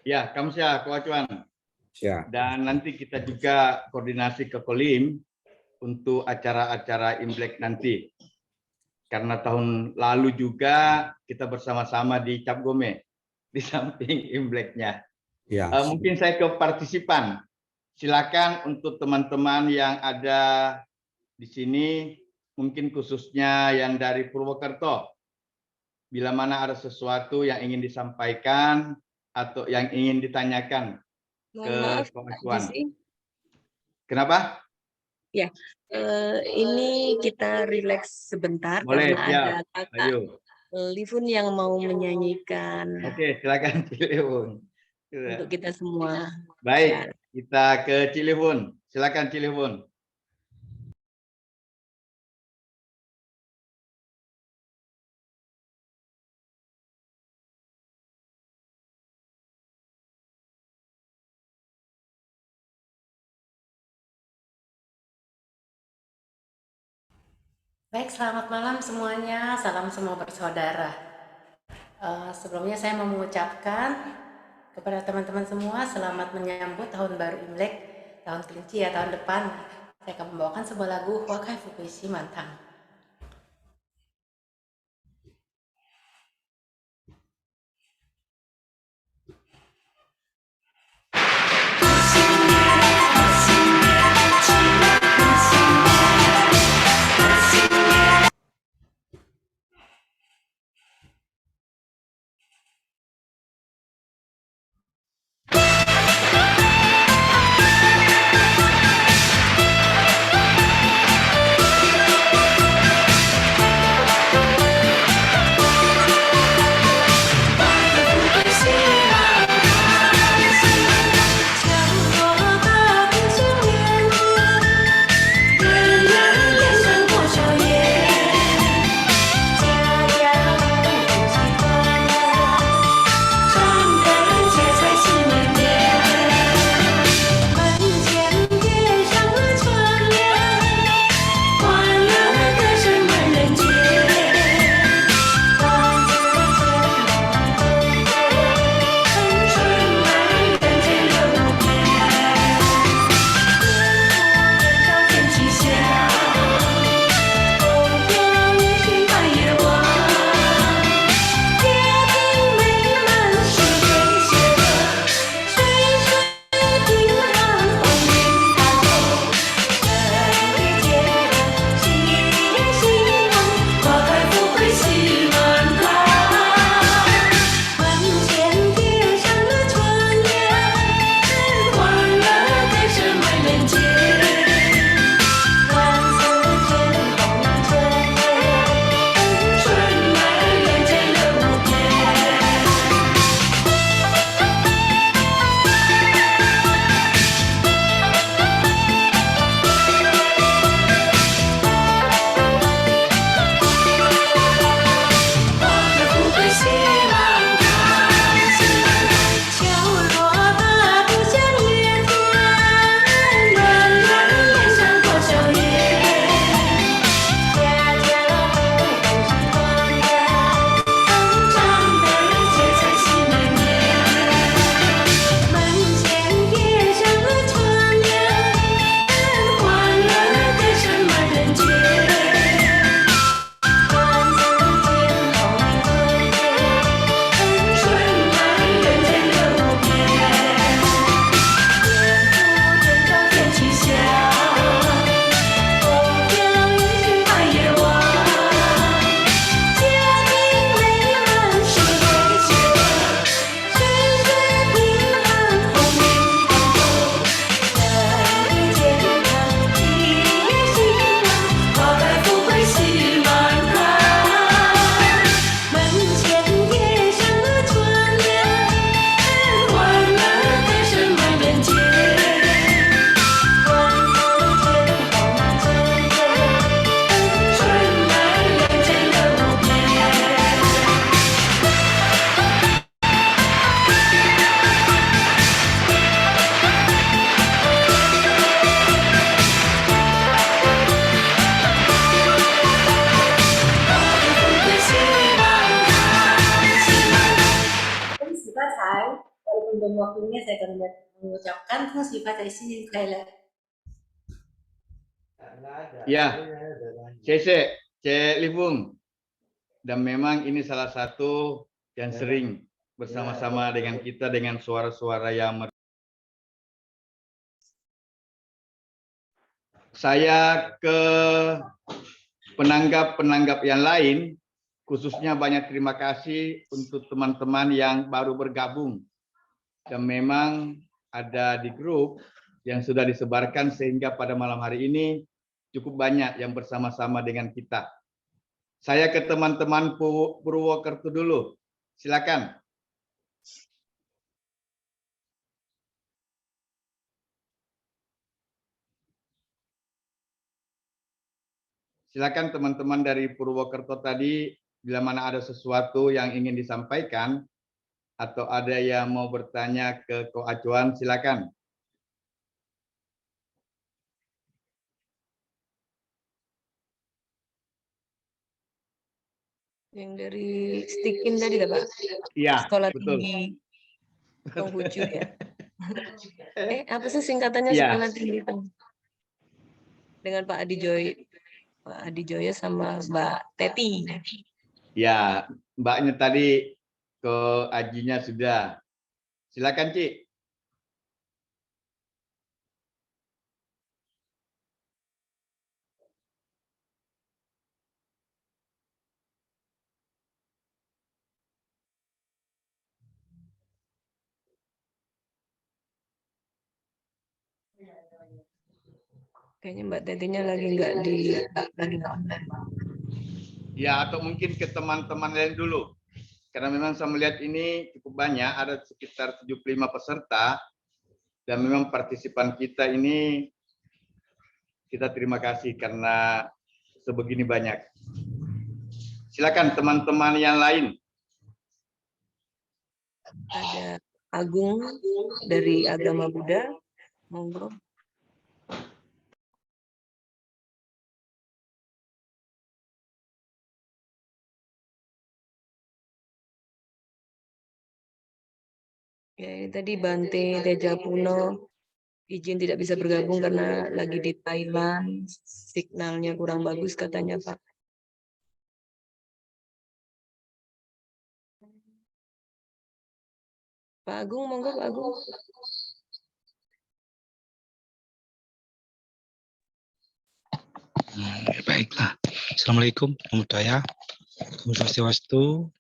S2: Ya, kamsia Ko Acuan.
S1: Ya.
S2: Dan nanti kita juga koordinasi ke Kolim untuk acara-acara Imlek nanti. Karena tahun lalu juga kita bersama-sama di Cap Gome di samping Imleknya.
S1: Ya.
S2: Mungkin saya ke partisipan. Silakan untuk teman-teman yang ada di sini, mungkin khususnya yang dari Purwokerto. Bila mana ada sesuatu yang ingin disampaikan atau yang ingin ditanyakan ke Ko Acuan. Kenapa?
S4: Ya, ini kita relax sebentar.
S2: Boleh,
S4: karena
S2: siap.
S4: ada kakak
S2: Ayo.
S4: Livun yang mau menyanyikan
S2: Oke, silakan Cilihun.
S4: untuk kita semua.
S2: Baik, kita ke Cilihun. Silakan Cilihun.
S8: Baik, selamat malam semuanya. Salam semua bersaudara. Sebelumnya saya mau mengucapkan kepada teman-teman semua selamat menyambut Tahun Baru Imlek, Tahun Kelinci ya, tahun depan. Saya akan membawakan sebuah lagu Wakai Fukuishi Mantang. walaupun belum waktunya saya akan mengucapkan si Pak Isinin Kaila.
S2: Ya, C. Libung. Dan memang ini salah satu yang sering bersama-sama dengan kita dengan suara-suara yang saya ke penanggap-penanggap yang lain, khususnya banyak terima kasih untuk teman-teman yang baru bergabung. Dan memang ada di grup yang sudah disebarkan sehingga pada malam hari ini cukup banyak yang bersama-sama dengan kita. Saya ke teman-teman Purwokerto dulu. Silakan. Silakan teman-teman dari Purwokerto tadi, bila mana ada sesuatu yang ingin disampaikan atau ada yang mau bertanya ke Ko Acuan, silakan.
S4: Yang dari Stikin tadi Pak?
S2: Iya,
S4: Sekolah
S2: betul.
S4: tinggi Konghucu ya. Apa sih singkatannya
S2: Iya.
S4: sekolah tinggi itu? Dengan Pak Adi Joyo sama Mbak Teti.
S2: Ya, mbaknya tadi ke Ajinya sudah. Silakan, Ci.
S4: Kayaknya Mbak Tetinya lagi nggak online.
S2: Ya, atau mungkin ke teman-teman lain dulu. Karena memang saya melihat ini cukup banyak, ada sekitar 75 peserta. Dan memang partisipan kita ini, kita terima kasih karena sebegini banyak. Silakan teman-teman yang lain.
S4: Ada Agung dari Agama Buddha. Monggo. Ya, ini tadi Bante Tejapuno izin tidak bisa bergabung karena lagi di Thailand, signalnya kurang bagus katanya Pak. Pak Agung, monggo Pak Agung.
S9: Baiklah. Assalamualaikum, Namo Buddhaya, Namo Swastiastu,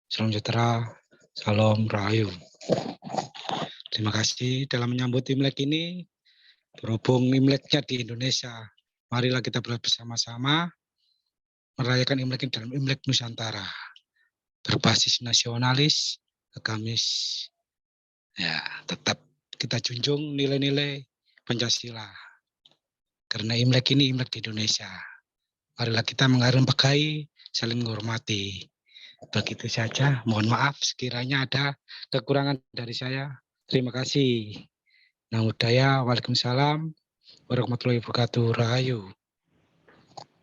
S9: Salam sejahtera, Salam Rahayu. Terima kasih dalam menyambut Imlek ini, berhubung Imleknya di Indonesia. Marilah kita bersama-sama merayakan Imlek ini dalam Imlek Nusantara, berbasis nasionalis, agamis. Ya, tetap kita junjung nilai-nilai Pancasila. Karena Imlek ini Imlek di Indonesia. Marilah kita menghargai, saling menghormati. Begitu saja. Mohon maaf sekiranya ada kekurangan dari saya. Terima kasih. Namo Buddhaya. Waalaikumsalam warahmatullahi wabarakatuh. Rahayu.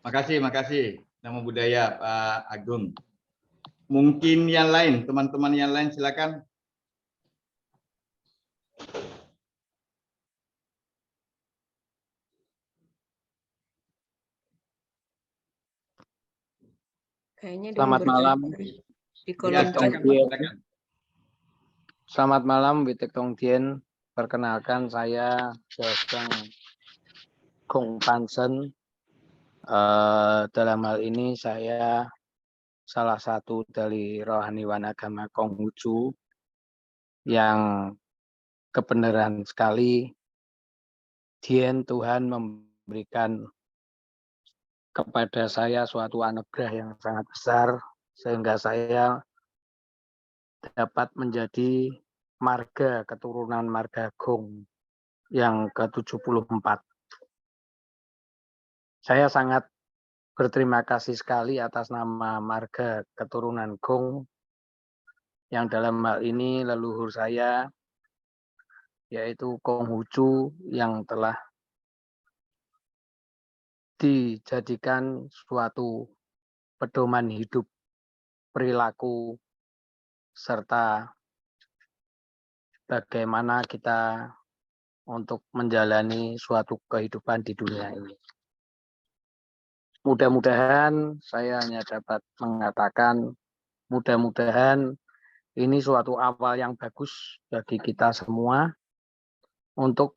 S2: Makasih. Namo Buddhaya, Pak Agung. Mungkin yang lain, teman-teman yang lain silakan.
S4: Kayaknya
S10: Selamat malam.
S4: di
S2: Ya,
S4: kolom
S2: silakan, Pak. Silakan.
S10: Selamat malam, Witek Tong Tien. Perkenalkan saya Seseng Kong Pansen. Dalam hal ini saya salah satu dari rohaniwan agama Konghucu yang kebenaran sekali Tien Tuhan memberikan kepada saya suatu anugerah yang sangat besar sehingga saya dapat menjadi marga keturunan marga Gong yang ke-74. Saya sangat berterima kasih sekali atas nama marga keturunan Gong yang dalam hal ini leluhur saya yaitu Konghucu yang telah dijadikan suatu pedoman hidup, perilaku, serta bagaimana kita untuk menjalani suatu kehidupan di dunia ini. Mudah-mudahan saya hanya dapat mengatakan, mudah-mudahan ini suatu awal yang bagus bagi kita semua untuk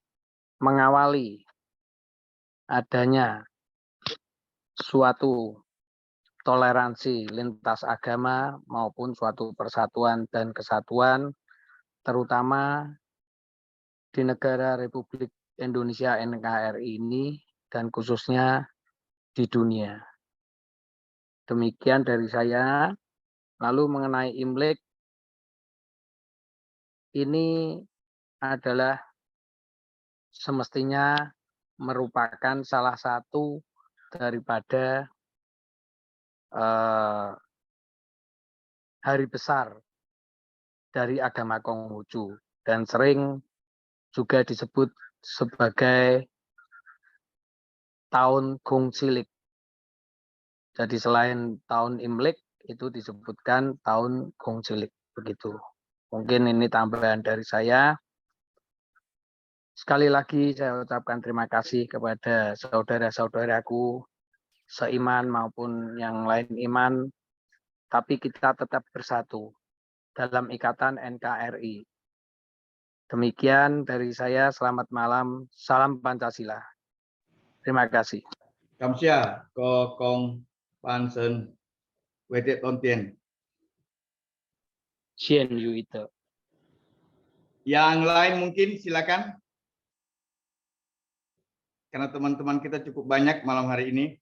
S10: mengawali adanya suatu toleransi lintas agama maupun suatu persatuan dan kesatuan, terutama di negara Republik Indonesia NKRI ini dan khususnya di dunia. Demikian dari saya. Lalu mengenai Imlek, ini adalah semestinya merupakan salah satu daripada hari besar dari agama Konghucu dan sering juga disebut sebagai tahun Gong Cilik. Jadi selain tahun Imlek itu disebutkan tahun Gong Cilik, begitu. Mungkin ini tambahan dari saya. Sekali lagi saya ucapkan terima kasih kepada saudara-saudaraku seiman maupun yang lain iman, tapi kita tetap bersatu dalam ikatan NKRI. Demikian dari saya, selamat malam, salam Pancasila. Terima kasih.
S2: Kamsia, Ko Kong Pansen, Wedet Tontien.
S10: Xian Yu Ite.
S2: Yang lain mungkin silakan. Karena teman-teman kita cukup banyak malam hari ini.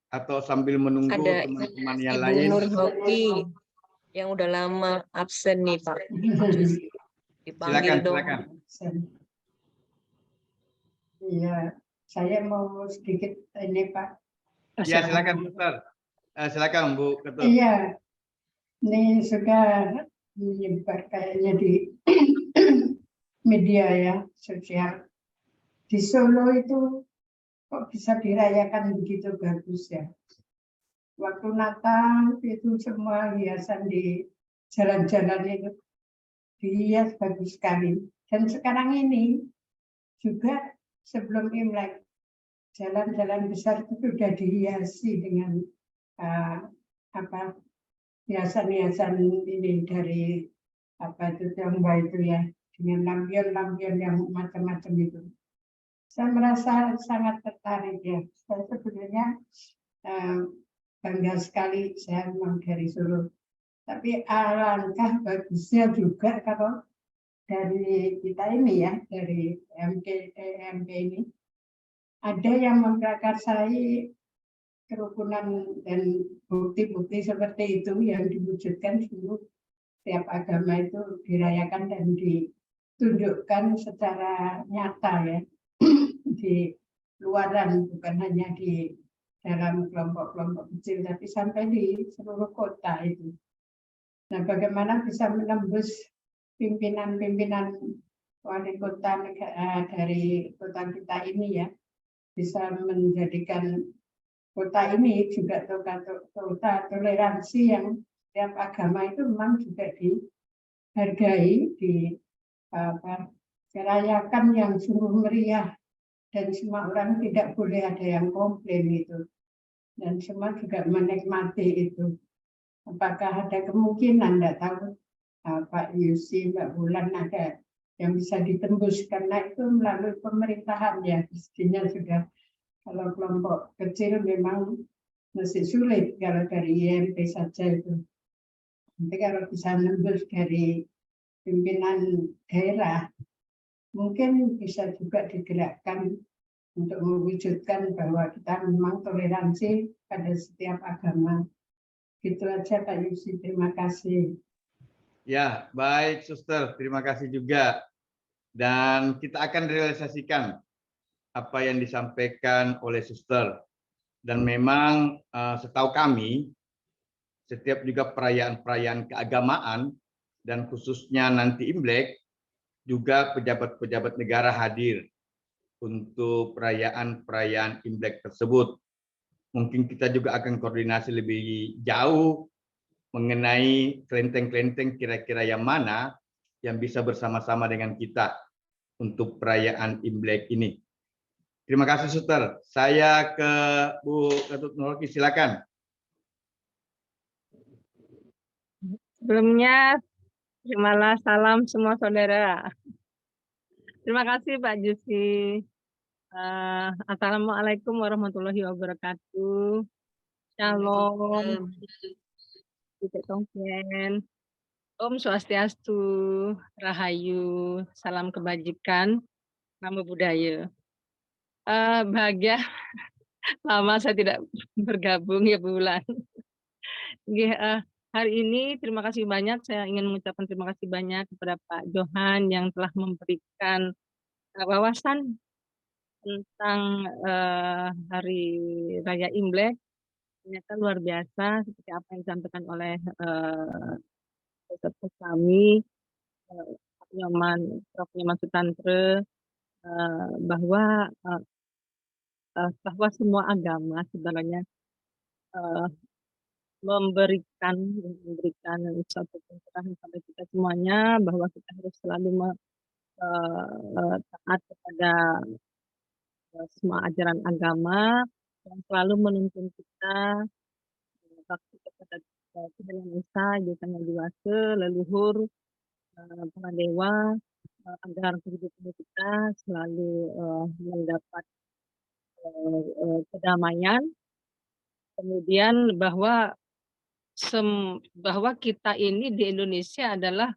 S2: Atau sambil menunggu
S4: Ada
S2: teman-teman yang
S4: Ibu
S2: lain.
S4: Nur Hoki yang udah lama absen nih Pak. Dipanggil
S2: Silakan,
S4: dong.
S2: silakan.
S6: Iya, saya mau sedikit ini Pak.
S2: Ya, silakan, Dokter. Silakan, Bu Ketut.
S6: Iya, ini sudah menyebar kayaknya di media ya, sosial. Di Solo itu kok bisa dirayakan begitu bagus ya. Waktu Natal itu semua hiasan di jalan-jalan itu dihias bagus sekali. Dan sekarang ini juga sebelum Imlek, jalan-jalan besar itu sudah dihiasi dengan hiasan-hiasan ini dari Tionghoa itu ya, dengan lampion-lampion yang macam-macam itu. Saya merasa sangat tertarik ya. Saya sebenarnya bangga sekali saya memang dari Solo. Tapi alangkah bagusnya juga kalau dari kita ini ya, dari MP ini, ada yang memprakarsai kerukunan dan bukti-bukti seperti itu yang diwujudkan seluruh setiap agama itu dirayakan dan ditunjukkan secara nyata ya, di luaran, bukan hanya di dalam kelompok-kelompok kecil, tapi sampai di seluruh kota itu. Nah, bagaimana bisa menembus pimpinan-pimpinan wali kota dari kota kita ini ya, bisa menjadikan kota ini juga kota toleransi yang setiap agama itu memang juga dihargai, dirayakan yang sungguh meriah, dan semua orang tidak boleh ada yang komplain itu, dan semua juga menikmati itu. Apakah ada kemungkinan, tidak tahu Pak Yusi, Mbak Bulan, ada yang bisa ditembus, karena itu melalui pemerintahan ya, pastinya sudah. Kalau kelompok kecil memang masih sulit kalau dari IMP saja itu. Nanti kalau bisa nembus dari pimpinan daerah, mungkin bisa juga digerakkan untuk mewujudkan bahwa kita memang toleransi pada setiap agama. Gitu aja Pak Yusi, terima kasih.
S2: Ya, baik Suster, terima kasih juga. Dan kita akan realisasikan apa yang disampaikan oleh Suster. Dan memang setahu kami, setiap juga perayaan-perayaan keagamaan, dan khususnya nanti Imlek, juga pejabat-pejabat negara hadir. untuk perayaan Imlek tersebut. Mungkin kita juga akan koordinasi lebih jauh mengenai kelenteng-kelenteng kira-kira yang mana yang bisa bersama-sama dengan kita untuk perayaan Imlek ini. Terima kasih, Suster. Saya ke Bu Ketut Nurki, silakan.
S11: Sebelumnya, terimalah salam semua saudara. Terima kasih Pak Jusi. Assalamualaikum warahmatullahi wabarakatuh. Shalom. Titik Tongkian. Om Swastiastu, Rahayu, salam kebajikan, namo buddhaya. Bahagia lama saya tidak bergabung ya Bu Wulan. Hari ini terima kasih banyak, saya ingin mengucapkan terima kasih banyak kepada Pak Johan yang telah memberikan wawasan tentang Hari Raya Imlek. Ternyata luar biasa seperti apa yang disampaikan oleh peserta kami, Prof. Nyoman Sutantre, bahwa semua agama sebenarnya memberikan suatu pencerahan kepada kita semuanya, bahwa kita harus selalu taat kepada semua ajaran agama yang selalu menuntun kita bakti kepada Tuhan Yang Esa, Sang Hyang Widi, leluhur, para dewa, agar kehidupan kita selalu mendapat kedamaian. Kemudian bahwa kita ini di Indonesia adalah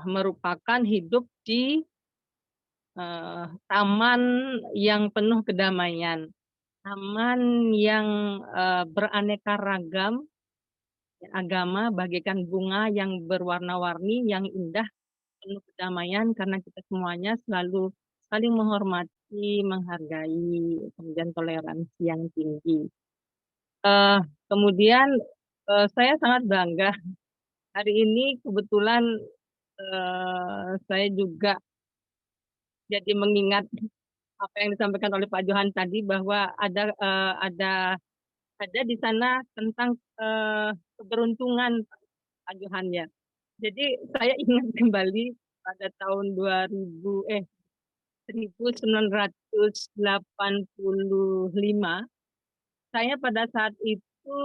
S11: merupakan hidup di taman yang penuh kedamaian, taman yang beraneka ragam agama, bagaikan bunga yang berwarna-warni, yang indah, penuh kedamaian, karena kita semuanya selalu saling menghormati, menghargai, kemudian toleransi yang tinggi. Kemudian saya sangat bangga hari ini kebetulan saya juga jadi mengingat apa yang disampaikan oleh Pak Johan tadi, bahwa ada di sana tentang keberuntungan Pak Johan ya. Jadi saya ingat kembali pada tahun 1985, saya pada saat itu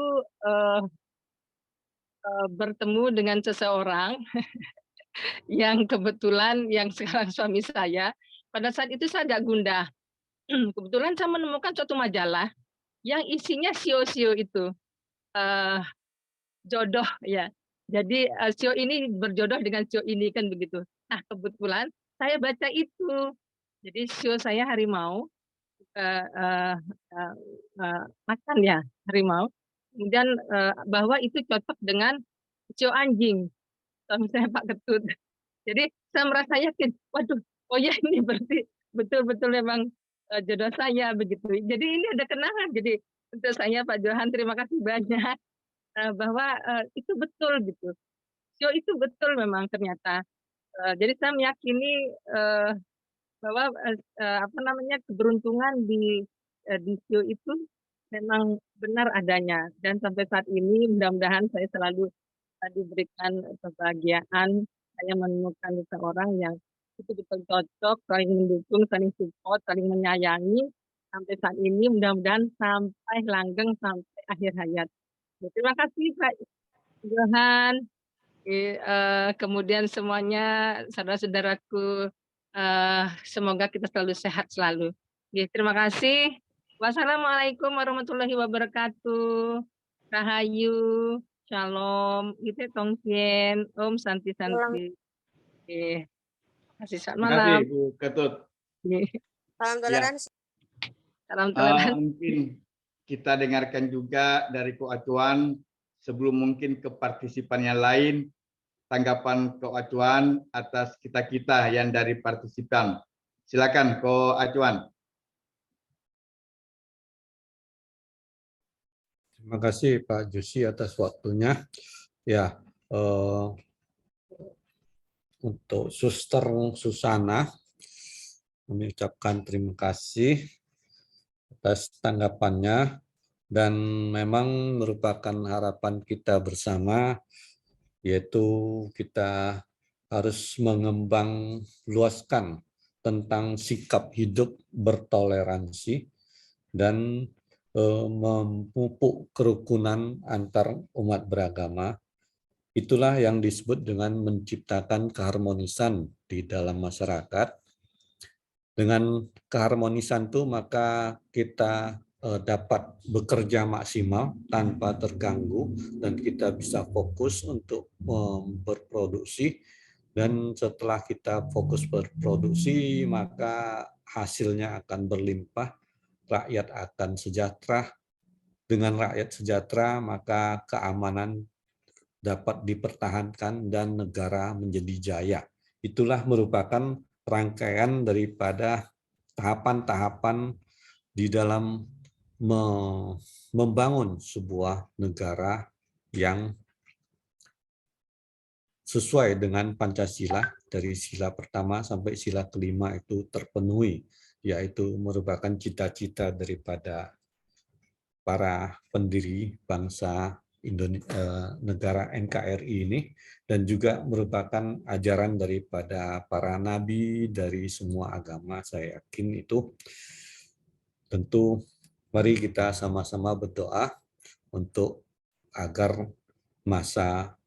S11: bertemu dengan seseorang yang kebetulan yang sekarang suami saya. Pada saat itu saya agak gundah. Kebetulan saya menemukan suatu majalah yang isinya sio-sio itu jodoh ya. Jadi sio ini berjodoh dengan sio ini, kan begitu. Nah, kebetulan saya baca itu. Jadi sio saya harimau, macan ya harimau. Kemudian bahwa itu cocok dengan sio anjing, suami saya Pak Ketut. Jadi saya merasa yakin, waduh, oh ya ini berarti betul-betul memang jodoh saya begitu. Jadi ini ada kenangan. Jadi untuk saya Pak Johan terima kasih banyak bahwa itu betul gitu. Sio itu betul memang ternyata. Jadi saya meyakini bahwa keberuntungan di sio itu memang benar adanya, dan sampai saat ini mudah-mudahan saya selalu diberikan kebahagiaan saya menemukan seseorang yang itu betul cocok, saling mendukung, saling support, saling menyayangi sampai saat ini, mudah-mudahan sampai langgeng sampai akhir hayat. Terima kasih Pak Johan. Kemudian semuanya saudara-saudaraku, semoga kita selalu sehat selalu. Terima kasih. Wassalamualaikum warahmatullahi wabarakatuh. Rahayu, shalom, itu Tongkien, Om Santi Santi. Kasih selamat malam.
S2: Terima kasih Bu Ketut.
S11: Salam toleransi. Salam
S2: Mungkin kita dengarkan juga dari Ko Acuan sebelum mungkin ke partisipan yang lain, tanggapan Ko Acuan atas kita-kita yang dari partisipan. Silakan Ko Acuan.
S1: Terima kasih Pak Jusi atas waktunya. Ya, untuk Suster Susana, kami ucapkan terima kasih atas tanggapannya, dan memang merupakan harapan kita bersama, yaitu kita harus mengembang luaskan tentang sikap hidup bertoleransi dan memupuk kerukunan antar umat beragama. Itulah yang disebut dengan menciptakan keharmonisan di dalam masyarakat. Dengan keharmonisan itu maka kita dapat bekerja maksimal tanpa terganggu dan kita bisa fokus untuk berproduksi, dan setelah kita fokus berproduksi maka hasilnya akan berlimpah, rakyat akan sejahtera. Dengan rakyat sejahtera maka keamanan dapat dipertahankan dan negara menjadi jaya. Itulah merupakan rangkaian daripada tahapan-tahapan di dalam membangun sebuah negara yang sesuai dengan Pancasila, dari sila pertama sampai sila kelima itu terpenuhi, yaitu merupakan cita-cita daripada para pendiri bangsa negara NKRI ini, dan juga merupakan ajaran daripada para nabi dari semua agama. Saya yakin itu. Tentu mari kita sama-sama berdoa untuk agar masa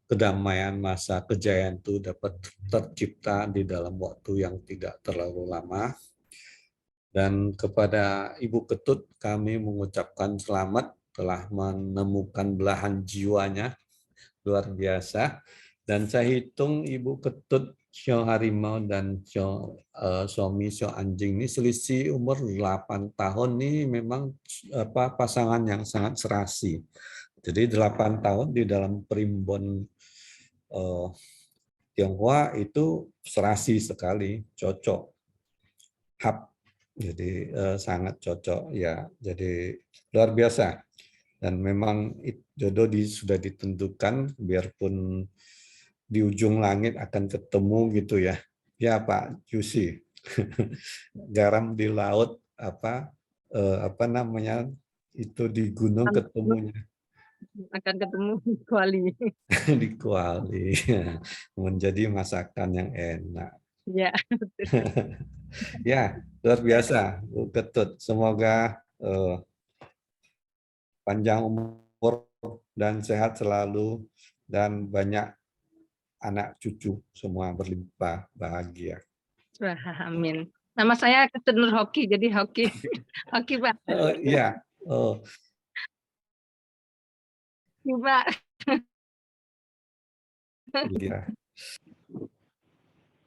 S1: kedamaian, masa kejayaan itu dapat tercipta di dalam waktu yang tidak terlalu lama. Dan kepada Ibu Ketut kami mengucapkan selamat telah menemukan belahan jiwanya, luar biasa. Dan saya hitung Ibu Ketut, Sio Harimau dan suami Sio Anjing ini selisih umur 8 tahun, nih memang pasangan yang sangat serasi. Jadi 8 tahun di dalam primbon Tionghoa itu serasi sekali, cocok. Hap, jadi sangat cocok ya. Jadi luar biasa. Dan memang jodoh sudah ditentukan, biarpun di ujung langit akan ketemu gitu ya. Ya Pak Yusi, garam di laut apa namanya itu di gunung ketemunya
S11: Akan ketemu kuali.
S1: di kuali, menjadi masakan yang enak.
S11: Ya.
S1: Ya, luar biasa Bu Ketut. Semoga panjang umur dan sehat selalu, dan banyak anak cucu semua berlimpah bahagia.
S11: Wah, amin. Nama saya Ketut Nur Hoki, jadi hoki. Hoki, Pak.
S1: Iya.
S11: Iya, Pak.
S1: Iya.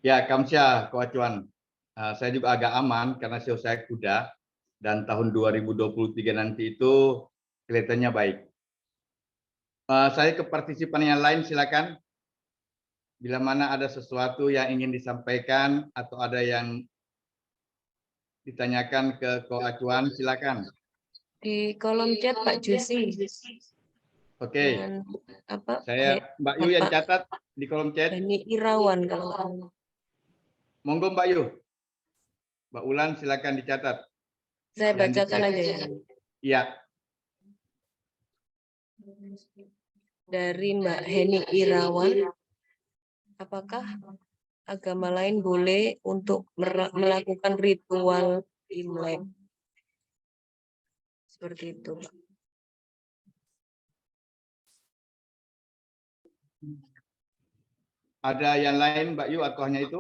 S2: Ya, Kamsya, Ko Acuan. Saya juga agak aman karena sio saya kuda, dan tahun 2023 nanti itu kelihatannya baik. Saya ke partisipan yang lain, silakan. Bila mana ada sesuatu yang ingin disampaikan atau ada yang ditanyakan ke Ko Acuan, silakan.
S4: Di kolom chat Pak Jusi.
S2: Oke.
S4: Apa?
S2: Saya Mbak Yu yang catat di kolom chat.
S4: Ini Irawan kalau.
S2: Monggo Mbak Yu. Mbak Ulan silakan dicatat.
S4: Saya bacakan aja ya.
S2: Iya.
S4: Dari Mbak Heni Irawan, apakah agama lain boleh untuk melakukan ritual Imlek? Seperti itu, Pak.
S2: Ada yang lain Mbak Yu atau hanya itu?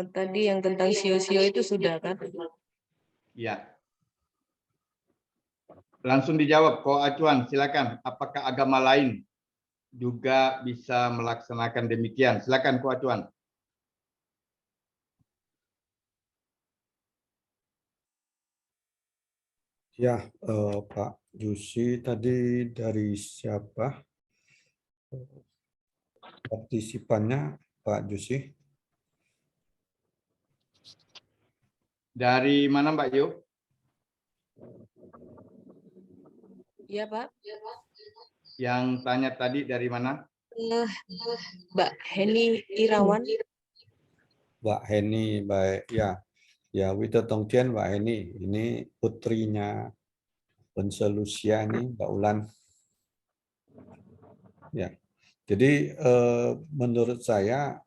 S4: Tadi yang tentang sio-sio itu sudah kan?
S2: Iya. Langsung dijawab, Ko Acuan, silakan. Apakah agama lain juga bisa melaksanakan demikian? Silakan, Ko Acuan.
S1: Ya, Pak Jusi tadi dari siapa partisipannya, Pak Jusi?
S2: Dari mana Mbak Yu?
S4: Iya, Pak.
S2: Yang tanya tadi dari mana?
S4: Mbak Heni Irawan.
S1: Mbak Heni, baik ya. Ya, Wito Tongtian, Mbak Heni. Ini putrinya Penselusia nih, Mbak Ulan. Ya. Jadi menurut saya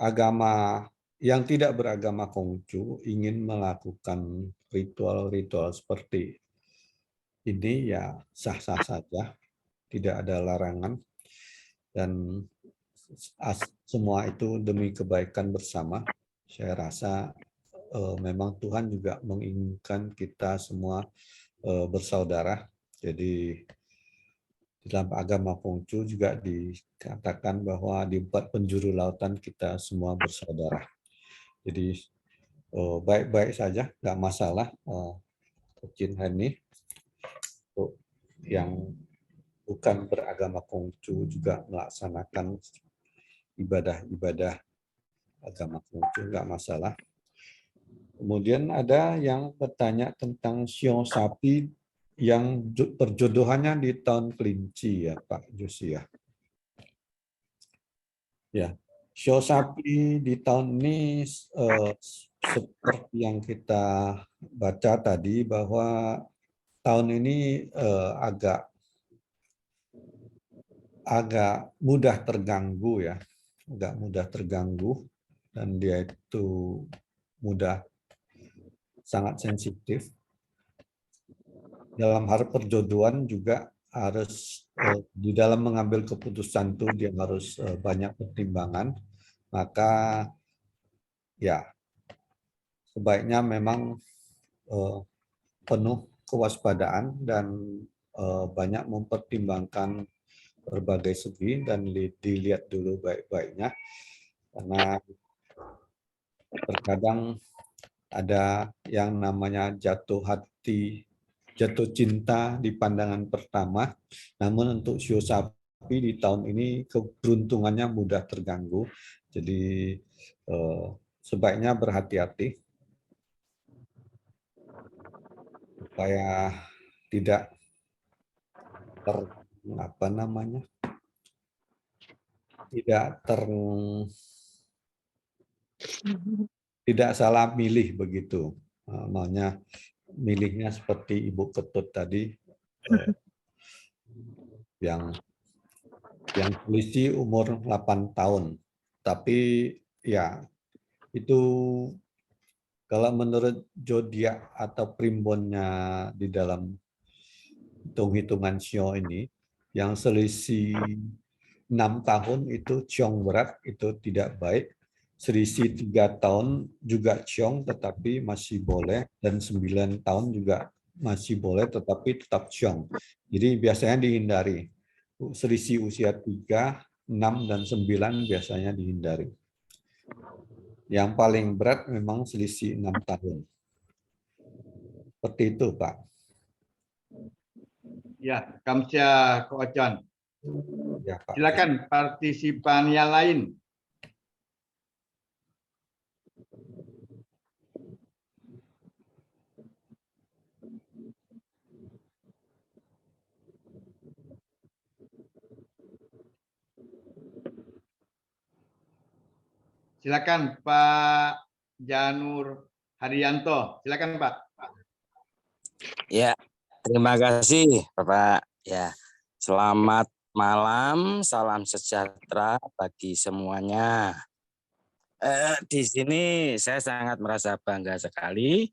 S1: agama yang tidak beragama Konghucu ingin melakukan ritual-ritual seperti ini ya sah-sah saja, tidak ada larangan dan semua itu demi kebaikan bersama. Saya rasa memang Tuhan juga menginginkan kita semua bersaudara. Jadi dalam agama Konghucu juga dikatakan bahwa di 4 penjuru lautan kita semua bersaudara. Jadi baik-baik saja, nggak masalah. Jin Hani untuk yang bukan beragama Konghucu juga melaksanakan ibadah-ibadah agama Konghucu, nggak masalah. Kemudian ada yang bertanya tentang Shio Sapi yang perjodohannya di tahun kelinci ya Pak Josia. Ya, Shio Sapi di tahun ini seperti yang kita baca tadi bahwa tahun ini agak mudah terganggu ya, agak mudah terganggu dan dia itu mudah sangat sensitif. Dalam hal perjodohan juga harus di dalam mengambil keputusan itu dia harus banyak pertimbangan. Maka ya sebaiknya memang penuh kewaspadaan dan banyak mempertimbangkan berbagai segi dan dilihat dulu baik-baiknya karena terkadang ada yang namanya jatuh cinta di pandangan pertama. Namun untuk Shio Sapi di tahun ini keberuntungannya mudah terganggu. Jadi sebaiknya berhati-hati supaya tidak tidak salah milih begitu. Maunya milihnya seperti Ibu Ketut tadi yang selisih umur 8 tahun. Tapi ya itu kalau menurut zodiak atau primbonnya di dalam hitung-hitungan Shio ini yang selisih 6 tahun itu ciong berat, itu tidak baik. Selisih 3 tahun juga ciong tetapi masih boleh, dan 9 tahun juga masih boleh tetapi tetap ciong. Jadi biasanya dihindari. Selisih usia 3, 6, dan 9 biasanya dihindari. Yang paling berat memang selisih 6 tahun. Seperti itu, Pak.
S2: Ya, Kamsia Ko Ocon.
S1: Ya, Pak.
S2: Silakan partisipan yang lain. Silakan Pak Janur Haryanto. Silakan Pak.
S12: Ya, terima kasih Bapak. Ya, selamat malam, salam sejahtera bagi semuanya. Di sini saya sangat merasa bangga sekali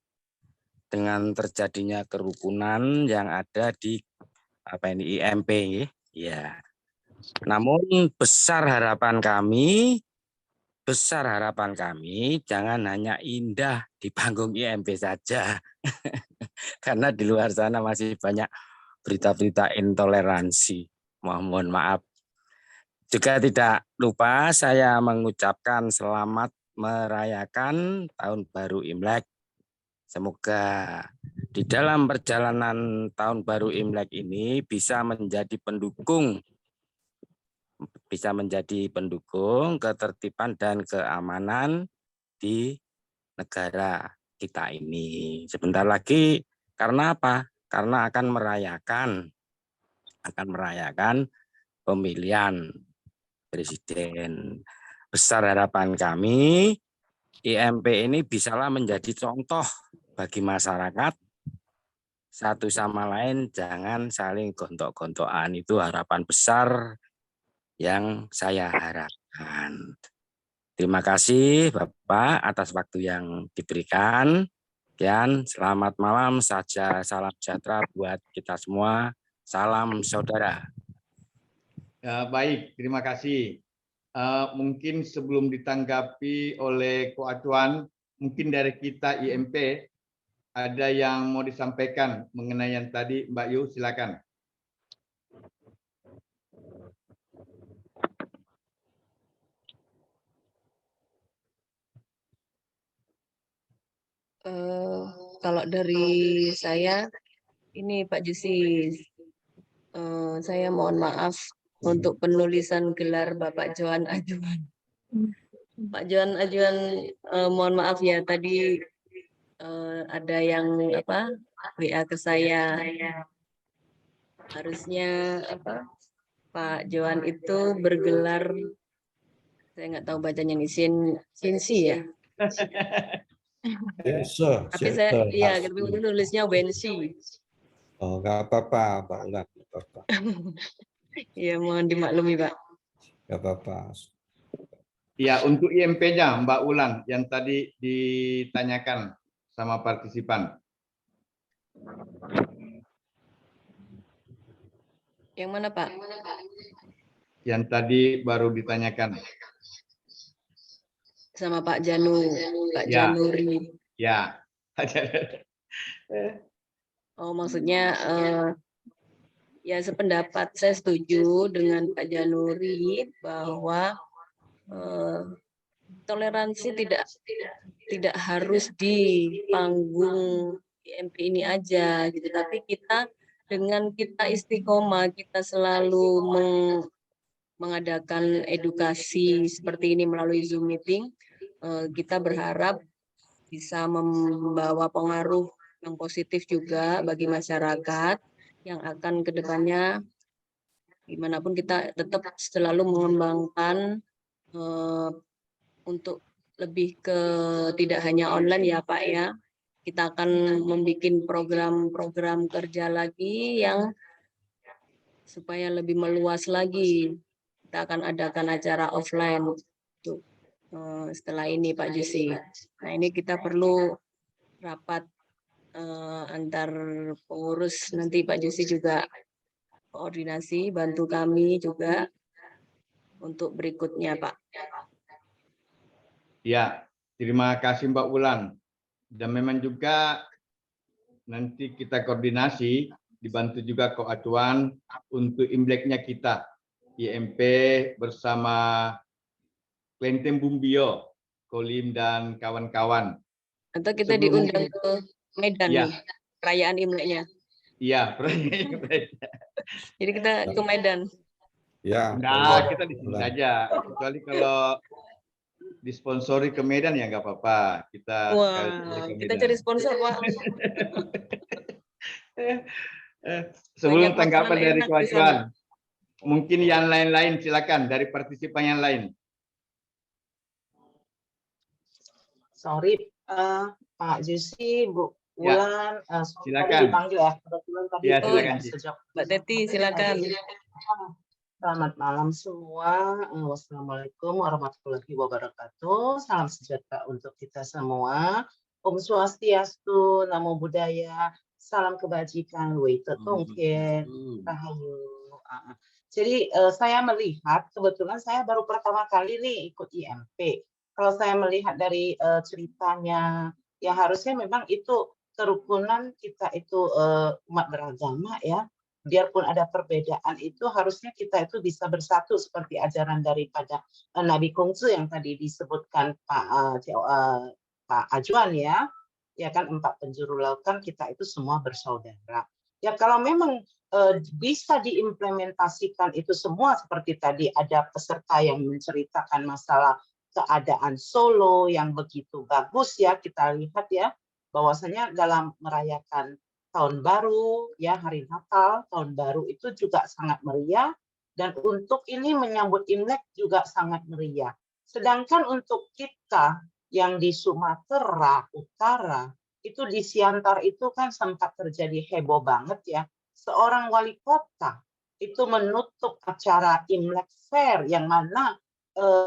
S12: dengan terjadinya kerukunan yang ada di IMP. Ya. Namun besar harapan kami jangan hanya indah di panggung IMP saja. Karena di luar sana masih banyak berita-berita intoleransi. Mohon maaf. Juga tidak lupa saya mengucapkan selamat merayakan Tahun Baru Imlek. Semoga di dalam perjalanan Tahun Baru Imlek ini bisa menjadi pendukung ketertiban dan keamanan di negara kita ini. Sebentar lagi, karena apa? Karena akan merayakan akan merayakan pemilihan presiden. Besar harapan kami IMP ini bisalah menjadi contoh bagi masyarakat, satu sama lain jangan saling gontok-gontokan. Itu harapan besar yang saya harapkan. Terima kasih Bapak atas waktu yang diberikan. Dan selamat malam saja, salam sejahtera buat kita semua. Salam saudara.
S2: Ya, baik, terima kasih. Mungkin sebelum ditanggapi oleh Ko Acuan, mungkin dari kita IMP ada yang mau disampaikan mengenai yang tadi, Mbak Yu, silakan.
S4: Kalau dari saya, ini Pak Jusi, saya mohon maaf untuk penulisan gelar Bapak Johan Ajuan. Pak Johan Ajuan, mohon maaf ya tadi ada yang WA ke saya. Harusnya Pak Johan itu bergelar, saya nggak tahu bacanya nih, Sinsi ya. Tapi saya, iya, itu tulisnya Wensi.
S1: Oh, nggak apa-apa, Pak Ulan.
S4: Iya, mohon dimaklumi, Pak.
S1: Nggak apa-apa.
S2: Ya, untuk IMP-nya Mbak Ulan yang tadi ditanyakan sama partisipan.
S4: Yang mana, Pak?
S2: Yang tadi baru ditanyakan.
S4: Sama Pak Janu, Pak
S2: Ya.
S4: Januri.
S2: Ya.
S4: Oh, maksudnya ya sependapat, saya setuju dengan Pak Januri bahwa toleransi tidak harus di panggung IMP ini aja gitu, tapi kita dengan kita istiqomah, kita selalu mengadakan edukasi seperti ini melalui Zoom meeting, kita berharap bisa membawa pengaruh yang positif juga bagi masyarakat yang akan kedepannya dimanapun kita tetap selalu mengembangkan untuk lebih ke tidak hanya online ya Pak ya. Kita akan membuat program-program kerja lagi yang supaya lebih meluas lagi. Kita akan adakan acara offline untuk setelah ini Pak Jusi. Nah ini kita perlu rapat antar pengurus, nanti Pak Jusi juga koordinasi, bantu kami juga untuk berikutnya Pak.
S2: Ya, terima kasih Mbak Ulan. Dan memang juga nanti kita koordinasi, dibantu juga Ko Acuan untuk Imleknya kita, IMP bersama Klenteng Bumbio, Kolim dan kawan-kawan.
S4: Atau kita diundang ke Medan
S2: ya.
S4: nih, perayaan Imleknya.
S2: Iya,
S4: Jadi kita ke Medan.
S1: Ya.
S2: Nah, kita di sini saja. Kecuali kalau disponsori ke Medan ya nggak apa-apa. Kita
S4: kita cari sponsor Pak.
S2: Sebelum tanggapan dari Ko Acuan, mungkin yang lain-lain silakan dari partisipan yang lain.
S13: Sorry, Pak Jusi, Bu Ulan,
S2: silakan.
S13: Dipanggil ya. Kebetulan tadi
S2: ya, silakan.
S4: Mbak Teti, silakan.
S13: Selamat malam semua. Wassalamualaikum warahmatullahi wabarakatuh. Salam sejahtera untuk kita semua. Om Swastiastu, Namo Buddhaya, salam kebajikan, Wei Tetongkien, Rahayu. Jadi saya melihat, kebetulan saya baru pertama kali nih ikut IMP. Kalau saya melihat dari ceritanya, ya harusnya memang itu kerukunan kita itu umat beragama ya. Biarpun ada perbedaan itu harusnya kita itu bisa bersatu seperti ajaran daripada Nabi Konghucu yang tadi disebutkan Pak Ajuan ya. Ya kan 4 penjuru lautan kita itu semua bersaudara. Ya kalau memang bisa diimplementasikan itu semua seperti tadi ada peserta yang menceritakan masalah keadaan Solo yang begitu bagus ya, kita lihat ya bahwasanya dalam merayakan tahun baru, ya hari Natal, tahun baru itu juga sangat meriah, dan untuk ini menyambut Imlek juga sangat meriah. Sedangkan untuk kita yang di Sumatera Utara, itu di Siantar itu kan sempat terjadi heboh banget ya. Seorang wali kota itu menutup acara Imlek Fair yang mana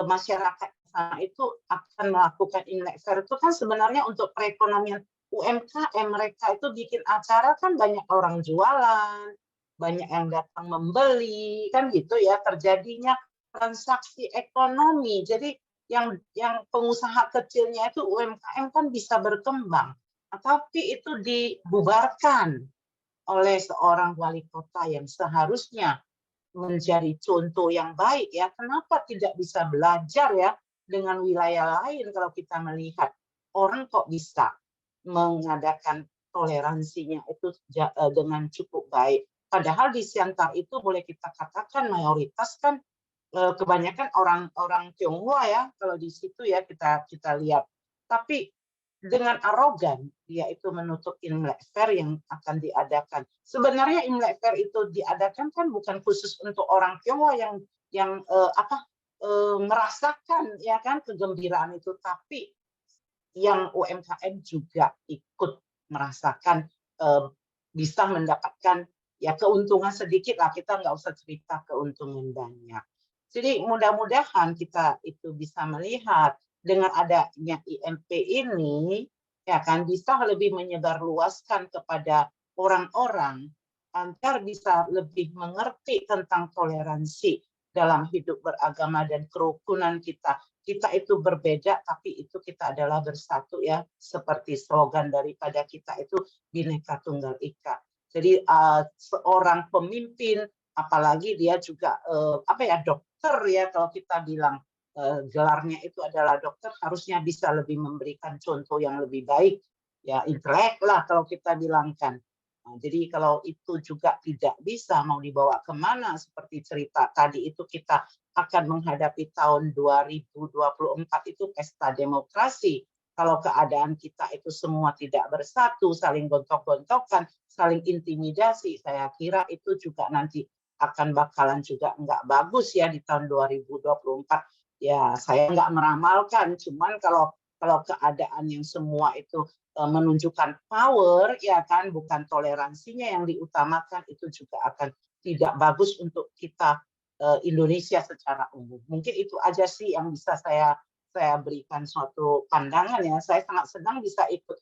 S13: masyarakat sana itu akan melakukan Imlek Fair itu kan sebenarnya untuk perekonomian UMKM. Mereka itu bikin acara kan banyak orang jualan, banyak yang datang membeli, kan gitu ya, terjadinya transaksi ekonomi. Jadi yang pengusaha kecilnya itu UMKM kan bisa berkembang, tapi itu dibubarkan oleh seorang wali kota yang seharusnya menjadi contoh yang baik ya. Kenapa tidak bisa belajar ya dengan wilayah lain kalau kita melihat orang kok bisa mengadakan toleransinya itu dengan cukup baik. Padahal di Siantar itu boleh kita katakan mayoritas kan kebanyakan orang Tionghoa ya, kalau di situ ya kita lihat. Tapi dengan arogan dia itu menutup Imlek Fair yang akan diadakan. Sebenarnya Imlek Fair itu diadakan kan bukan khusus untuk orang Tionghoa yang merasakan ya kan kegembiraan itu, tapi yang UMKM juga ikut merasakan, bisa mendapatkan ya keuntungan sedikit lah, kita nggak usah cerita keuntungan banyak. Jadi mudah-mudahan kita itu bisa melihat dengan adanya IMP ini ya kan bisa lebih menyebarluaskan kepada orang-orang agar bisa lebih mengerti tentang toleransi dalam hidup beragama dan kerukunan kita. Kita itu berbeda tapi itu kita adalah bersatu ya, seperti slogan daripada kita itu Bhinneka Tunggal Ika. Jadi seorang pemimpin apalagi dia juga dokter ya, kalau kita bilang gelarnya itu adalah dokter, harusnya bisa lebih memberikan contoh yang lebih baik ya, intelek lah kalau kita bilangkan. Nah, jadi kalau itu juga tidak bisa mau dibawa kemana seperti cerita tadi itu, kita akan menghadapi tahun 2024 itu pesta demokrasi. Kalau keadaan kita itu semua tidak bersatu, saling gontok-gontokan, saling intimidasi, saya kira itu juga nanti akan bakalan juga nggak bagus ya di tahun 2024. Ya saya nggak meramalkan, cuman kalau keadaan yang semua itu menunjukkan power ya kan, bukan toleransinya yang diutamakan, itu juga akan tidak bagus untuk kita Indonesia secara umum. Mungkin itu aja sih yang bisa saya berikan suatu pandangan ya. Saya sangat senang bisa ikut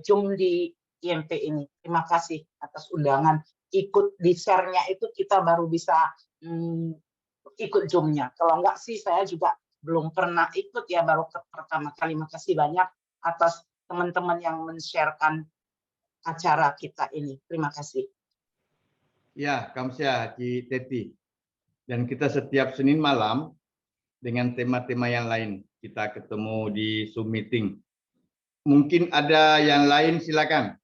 S13: Zoom di IMP ini. Terima kasih atas undangan. Ikut di share-nya itu kita baru bisa ikut Zoom-nya. Kalau enggak sih saya juga belum pernah ikut ya, baru pertama kali. Makasih banyak atas teman-teman yang men-sharekan acara kita ini. Terima kasih.
S2: Ya, kamsahamnida Ci Teti. Dan kita setiap Senin malam dengan tema-tema yang lain kita ketemu di Zoom meeting. Mungkin ada yang lain, silakan.